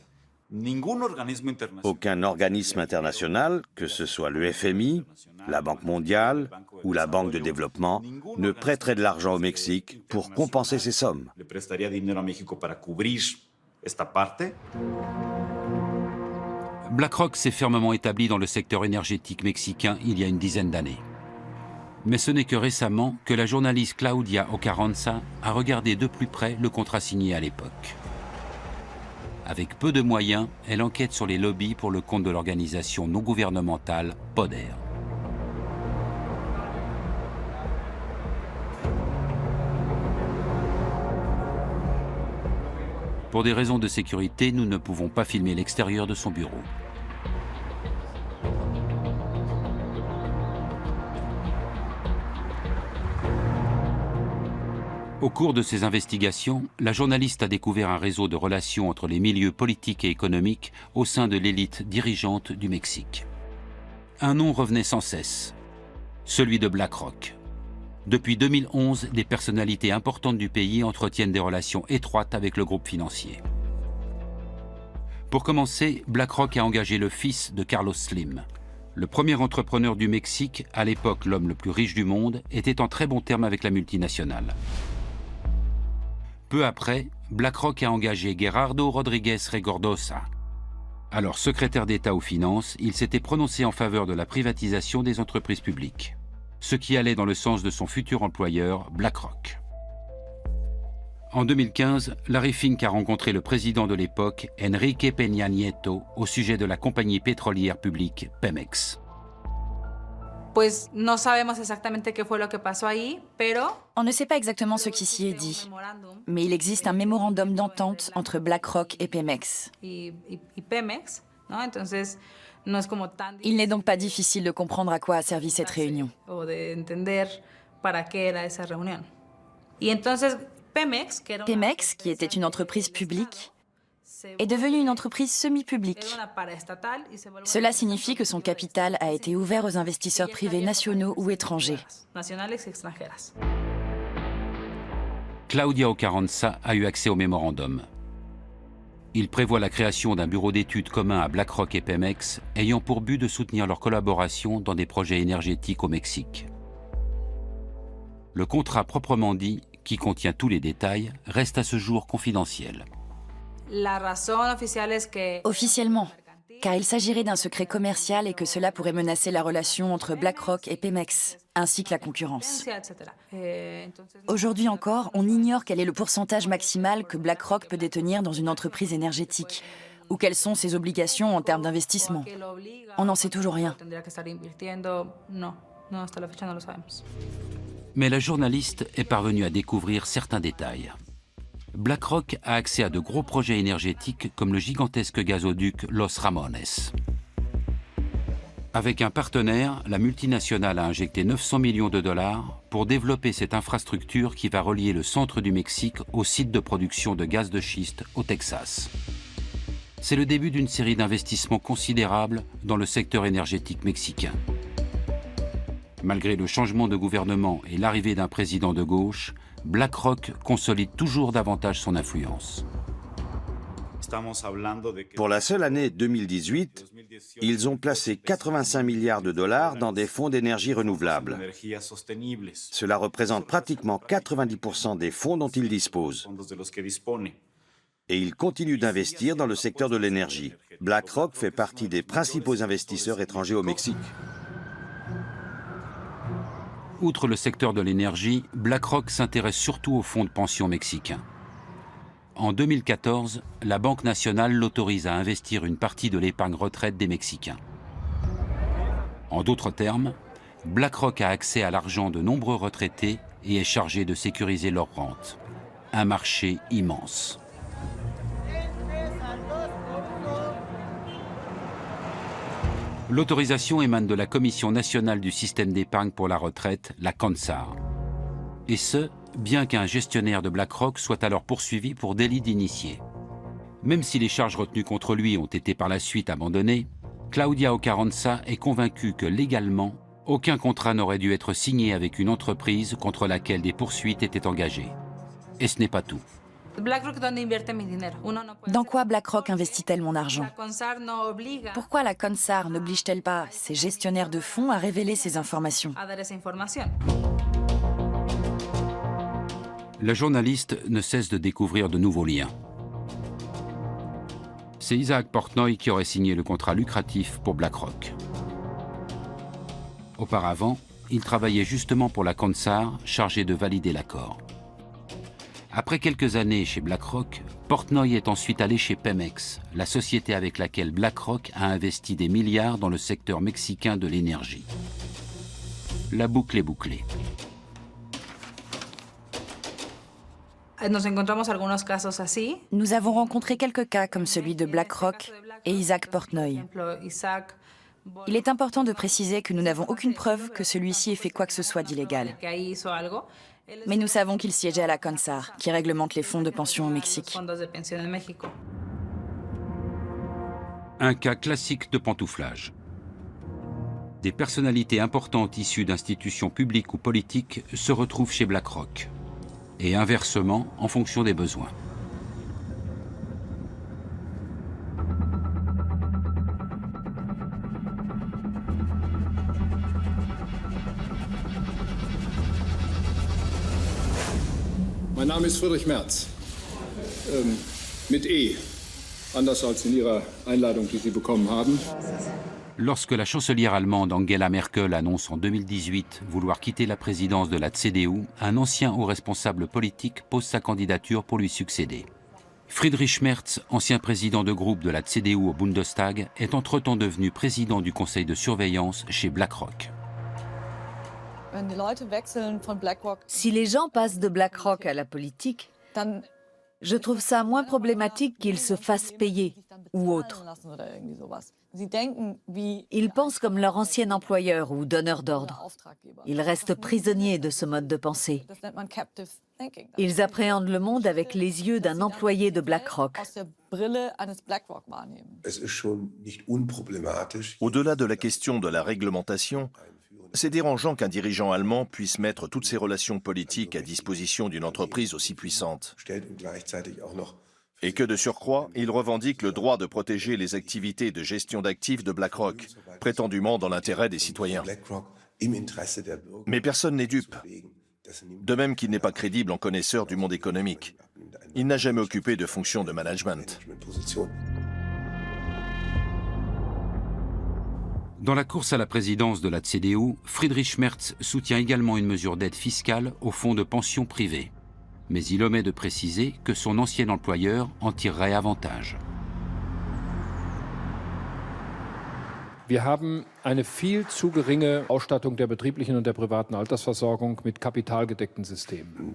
S9: Aucun organisme international, que ce soit le FMI, la Banque mondiale ou la Banque de développement, ne prêterait de l'argent au Mexique pour compenser ces sommes.
S5: BlackRock s'est fermement établi dans le secteur énergétique mexicain il y a une dizaine d'années. Mais ce n'est que récemment que la journaliste Claudia Ocarranza a regardé de plus près le contrat signé à l'époque. Avec peu de moyens, elle enquête sur les lobbies pour le compte de l'organisation non gouvernementale PODER. Pour des raisons de sécurité, nous ne pouvons pas filmer l'extérieur de son bureau. Au cours de ses investigations, la journaliste a découvert un réseau de relations entre les milieux politiques et économiques au sein de l'élite dirigeante du Mexique. Un nom revenait sans cesse, celui de BlackRock. Depuis 2011, des personnalités importantes du pays entretiennent des relations étroites avec le groupe financier. Pour commencer, BlackRock a engagé le fils de Carlos Slim. Le premier entrepreneur du Mexique, à l'époque l'homme le plus riche du monde, était en très bons termes avec la multinationale. Peu après, BlackRock a engagé Gerardo Rodríguez Regordosa. Alors secrétaire d'État aux finances, il s'était prononcé en faveur de la privatisation des entreprises publiques, ce qui allait dans le sens de son futur employeur, BlackRock. En 2015, Larry Fink a rencontré le président de l'époque, Enrique Peña Nieto, au sujet de la compagnie pétrolière publique Pemex.
S3: Pues no sabemos exactamente qué fue lo que pasó ahí, pero
S22: on ne sait pas exactement ce qui s'y est dit, mais il existe un mémorandum d'entente entre BlackRock et Pemex.
S3: Pemex, ¿no? Entonces, no es como tan
S22: il n'est donc pas difficile de comprendre à quoi a servi cette réunion.
S3: O de entender para qué era esa reunión. Y entonces Pemex,
S22: qui était une entreprise publique, est devenue une entreprise semi-publique. Cela signifie que son capital a été ouvert aux investisseurs privés nationaux ou étrangers.
S5: Claudia Ocarranza a eu accès au mémorandum. Il prévoit la création d'un bureau d'études commun à BlackRock et Pemex, ayant pour but de soutenir leur collaboration dans des projets énergétiques au Mexique. Le contrat proprement dit, qui contient tous les détails, reste à ce jour confidentiel.
S22: Officiellement, car il s'agirait d'un secret commercial et que cela pourrait menacer la relation entre BlackRock et Pemex, ainsi que la concurrence. Aujourd'hui encore, on ignore quel est le pourcentage maximal que BlackRock peut détenir dans une entreprise énergétique, ou quelles sont ses obligations en termes d'investissement. On n'en sait toujours rien.
S5: Mais la journaliste est parvenue à découvrir certains détails. BlackRock a accès à de gros projets énergétiques comme le gigantesque gazoduc Los Ramones. Avec un partenaire, la multinationale a injecté 900 millions de dollars pour développer cette infrastructure qui va relier le centre du Mexique au site de production de gaz de schiste au Texas. C'est le début d'une série d'investissements considérables dans le secteur énergétique mexicain. Malgré le changement de gouvernement et l'arrivée d'un président de gauche, BlackRock consolide toujours davantage son influence.
S9: Pour la seule année 2018, ils ont placé 85 milliards de dollars dans des fonds d'énergie renouvelable. Cela représente pratiquement 90% des fonds dont ils disposent. Et ils continuent d'investir dans le secteur de l'énergie. BlackRock fait partie des principaux investisseurs étrangers au Mexique.
S5: Outre le secteur de l'énergie, BlackRock s'intéresse surtout aux fonds de pension mexicains. En 2014, la Banque nationale l'autorise à investir une partie de l'épargne retraite des Mexicains. En d'autres termes, BlackRock a accès à l'argent de nombreux retraités et est chargé de sécuriser leur rente. Un marché immense. L'autorisation émane de la Commission nationale du système d'épargne pour la retraite, la CONSAR. Et ce, bien qu'un gestionnaire de BlackRock soit alors poursuivi pour délit d'initié. Même si les charges retenues contre lui ont été par la suite abandonnées, Claudia Ocarranza est convaincue que légalement, aucun contrat n'aurait dû être signé avec une entreprise contre laquelle des poursuites étaient engagées. Et ce n'est pas tout.
S22: Dans quoi BlackRock investit-elle mon argent? Pourquoi la CONSAR n'oblige-t-elle pas ses gestionnaires de fonds à révéler ces informations?
S5: La journaliste ne cesse de découvrir de nouveaux liens. C'est Isaac Portnoy qui aurait signé le contrat lucratif pour BlackRock. Auparavant, il travaillait justement pour la CONSAR, chargé de valider l'accord. Après quelques années chez BlackRock, Portnoy est ensuite allé chez Pemex, la société avec laquelle BlackRock a investi des milliards dans le secteur mexicain de l'énergie. La boucle est bouclée.
S22: Nous avons rencontré quelques cas comme celui de BlackRock et Isaac Portnoy. Il est important de préciser que nous n'avons aucune preuve que celui-ci ait fait quoi que ce soit d'illégal. Mais nous savons qu'il siégeait à la CONSAR, qui réglemente les fonds de pension au Mexique.
S5: Un cas classique de pantouflage. Des personnalités importantes issues d'institutions publiques ou politiques se retrouvent chez BlackRock. Et inversement, en fonction des besoins.
S13: Mein Name ist Friedrich Merz, mit E, anders als in Ihrer Einladung, die Sie bekommen haben.
S5: Lorsque la chancelière allemande Angela Merkel annonce en 2018 vouloir quitter la présidence de la CDU, un ancien haut responsable politique pose sa candidature pour lui succéder. Friedrich Merz, ancien président de groupe de la CDU au Bundestag, est entre-temps devenu président du conseil de surveillance chez BlackRock.
S2: Si les gens passent de BlackRock à la politique, je trouve ça moins problématique qu'ils se fassent payer ou autre. Ils pensent comme leur ancien employeur ou donneur d'ordre. Ils restent prisonniers de ce mode de pensée. Ils appréhendent le monde avec les yeux d'un employé de BlackRock.
S14: Au-delà de la question de la réglementation, c'est dérangeant qu'un dirigeant allemand puisse mettre toutes ses relations politiques à disposition d'une entreprise aussi puissante. Et que de surcroît, il revendique le droit de protéger les activités de gestion d'actifs de BlackRock, prétendument dans l'intérêt des citoyens. Mais personne n'est dupe. De même qu'il n'est pas crédible en connaisseur du monde économique. Il n'a jamais occupé de fonction de management.
S5: Dans la course à la présidence de la CDU, Friedrich Merz soutient également une mesure d'aide fiscale aux fonds de pension privés. Mais il omet de préciser que son ancien employeur en tirerait avantage.
S13: Wir haben eine viel zu geringe Ausstattung der betrieblichen und der privaten Altersversorgung mit kapitalgedeckten Systemen.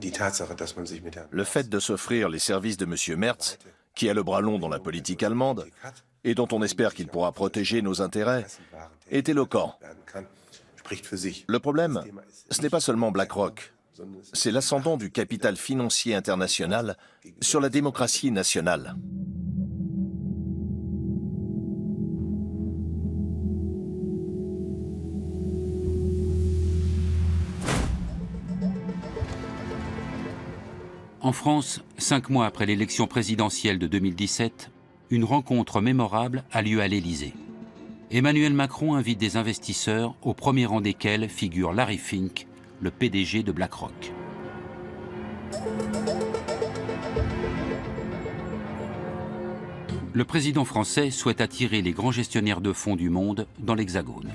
S14: Le fait de s'offrir les services de M. Merz, qui a le bras long dans la politique allemande, et dont on espère qu'il pourra protéger nos intérêts, est éloquent. Le problème, ce n'est pas seulement BlackRock, c'est l'ascendant du capital financier international sur la démocratie nationale.
S5: En France, 5 mois après l'élection présidentielle de 2017, une rencontre mémorable a lieu à l'Élysée. Emmanuel Macron invite des investisseurs, au premier rang desquels figure Larry Fink, le PDG de BlackRock. Le président français souhaite attirer les grands gestionnaires de fonds du monde dans l'Hexagone.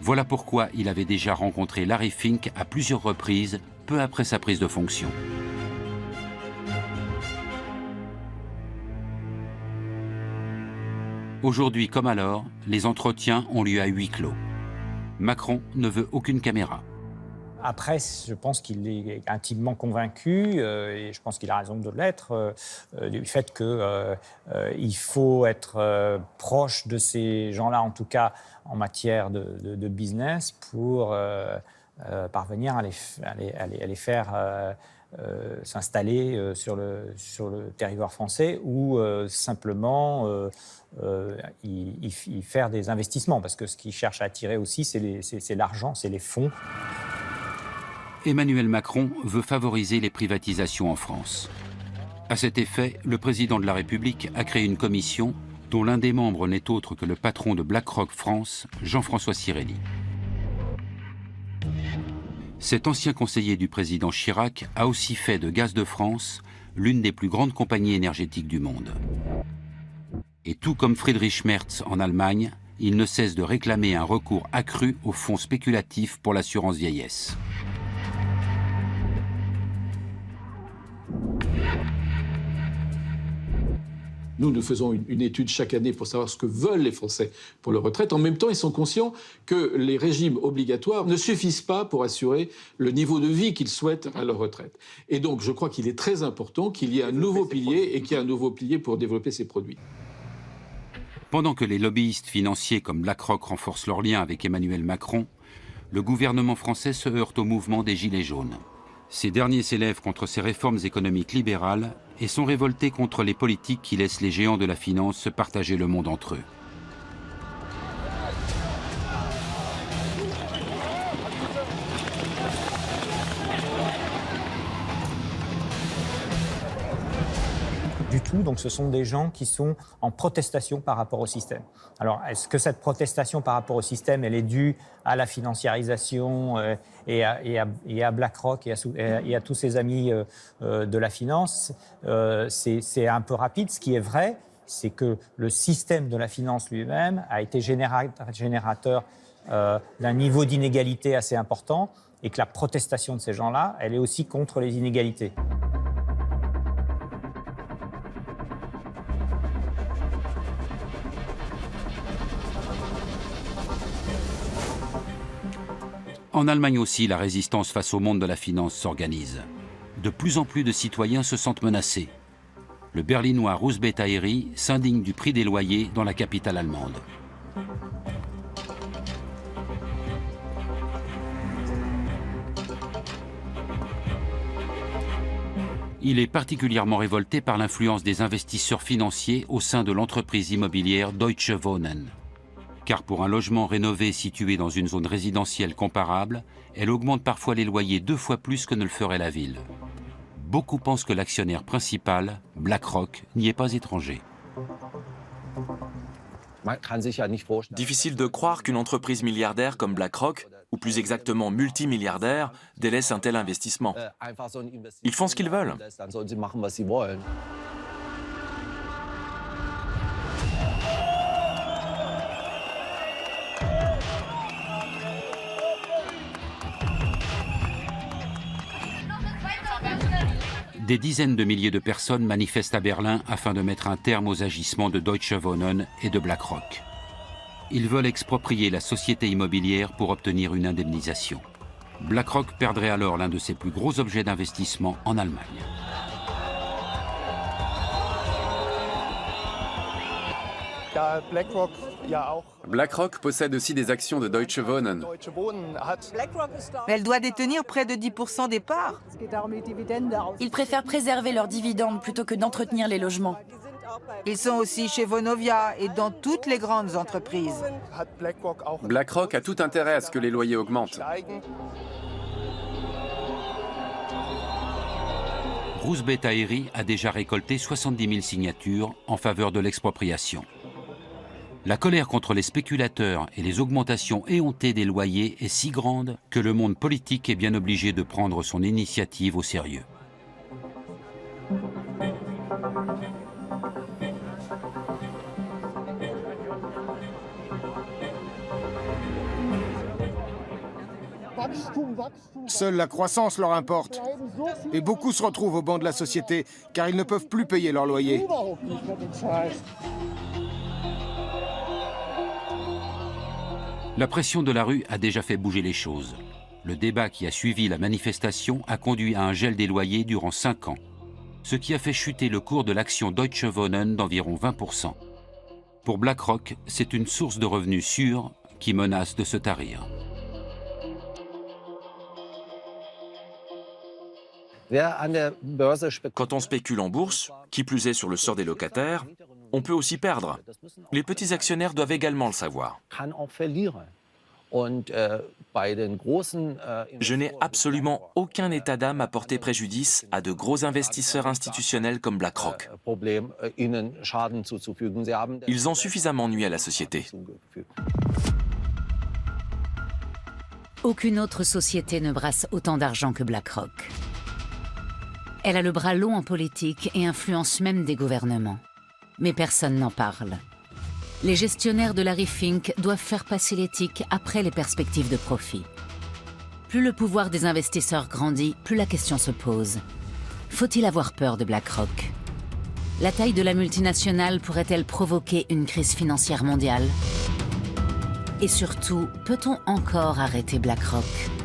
S5: Voilà pourquoi il avait déjà rencontré Larry Fink à plusieurs reprises, peu après sa prise de fonction. Aujourd'hui comme alors, les entretiens ont lieu à huis clos. Macron ne veut aucune caméra.
S8: Après, je pense qu'il est intimement convaincu, et je pense qu'il a raison de l'être, du fait qu'il faut être proche de ces gens-là, en tout cas en matière de business, pour parvenir à les faire s'installer sur le territoire français ou simplement y faire des investissements. Parce que ce qu'il cherche à attirer aussi, c'est l'argent, c'est les fonds.
S5: Emmanuel Macron veut favoriser les privatisations en France. À cet effet, le président de la République a créé une commission dont l'un des membres n'est autre que le patron de BlackRock France, Jean-François Cirelli. Cet ancien conseiller du président Chirac a aussi fait de Gaz de France l'une des plus grandes compagnies énergétiques du monde. Et tout comme Friedrich Merz en Allemagne, il ne cesse de réclamer un recours accru aux fonds spéculatifs pour l'assurance vieillesse.
S16: Nous faisons une étude chaque année pour savoir ce que veulent les Français pour leur retraite. En même temps, ils sont conscients que les régimes obligatoires ne suffisent pas pour assurer le niveau de vie qu'ils souhaitent à leur retraite. Et donc, je crois qu'il est très important qu'il y ait un nouveau pilier et qu'il y ait un nouveau pilier pour développer ces produits.
S5: Pendant que les lobbyistes financiers comme BlackRock renforcent leurs liens avec Emmanuel Macron, le gouvernement français se heurte au mouvement des Gilets jaunes. Ces derniers s'élèvent contre ces réformes économiques libérales et sont révoltés contre les politiques qui laissent les géants de la finance se partager le monde entre eux.
S8: Du tout, donc ce sont des gens qui sont en protestation par rapport au système. Alors, est-ce que cette protestation par rapport au système, elle est due à la financiarisation et à BlackRock et à tous ses amis de la finance? C'est un peu rapide. Ce qui est vrai, c'est que le système de la finance lui-même a été générateur d'un niveau d'inégalité assez important et que la protestation de ces gens-là, elle est aussi contre les inégalités.
S5: En Allemagne aussi, la résistance face au monde de la finance s'organise. De plus en plus de citoyens se sentent menacés. Le Berlinois Russ Betairi s'indigne du prix des loyers dans la capitale allemande. Il est particulièrement révolté par l'influence des investisseurs financiers au sein de l'entreprise immobilière Deutsche Wohnen. Car pour un logement rénové situé dans une zone résidentielle comparable, elle augmente parfois les loyers 2 fois plus que ne le ferait la ville. Beaucoup pensent que l'actionnaire principal, BlackRock, n'y est pas étranger.
S7: Difficile de croire qu'une entreprise milliardaire comme BlackRock, ou plus exactement multimilliardaire, délaisse un tel investissement. Ils font ce qu'ils veulent.
S5: Des dizaines de milliers de personnes manifestent à Berlin afin de mettre un terme aux agissements de Deutsche Wohnen et de BlackRock. Ils veulent exproprier la société immobilière pour obtenir une indemnisation. BlackRock perdrait alors l'un de ses plus gros objets d'investissement en Allemagne.
S15: BlackRock possède aussi des actions de Deutsche Wohnen.
S6: Mais elle doit détenir près de 10% des parts.
S22: Ils préfèrent préserver leurs dividendes plutôt que d'entretenir les logements.
S6: Ils sont aussi chez Vonovia et dans toutes les grandes entreprises.
S15: BlackRock a tout intérêt à ce que les loyers augmentent.
S5: Russ Betairi a déjà récolté 70 000 signatures en faveur de l'expropriation. La colère contre les spéculateurs et les augmentations éhontées des loyers est si grande que le monde politique est bien obligé de prendre son initiative au sérieux.
S12: Seule la croissance leur importe. Et beaucoup se retrouvent au banc de la société car ils ne peuvent plus payer leur loyer.
S5: La pression de la rue a déjà fait bouger les choses. Le débat qui a suivi la manifestation a conduit à un gel des loyers durant 5 ans, ce qui a fait chuter le cours de l'action Deutsche Wohnen d'environ 20%. Pour BlackRock, c'est une source de revenus sûre qui menace de se tarir.
S7: Quand on spécule en bourse, qui plus est sur le sort des locataires, on peut aussi perdre. Les petits actionnaires doivent également le savoir. Je n'ai absolument aucun état d'âme à porter préjudice à de gros investisseurs institutionnels comme BlackRock. Ils ont suffisamment nui à la société.
S1: Aucune autre société ne brasse autant d'argent que BlackRock. Elle a le bras long en politique et influence même des gouvernements. Mais personne n'en parle. Les gestionnaires de Larry Fink doivent faire passer l'éthique après les perspectives de profit. Plus le pouvoir des investisseurs grandit, plus la question se pose. Faut-il avoir peur de BlackRock? La taille de la multinationale pourrait-elle provoquer une crise financière mondiale? Et surtout, peut-on encore arrêter BlackRock?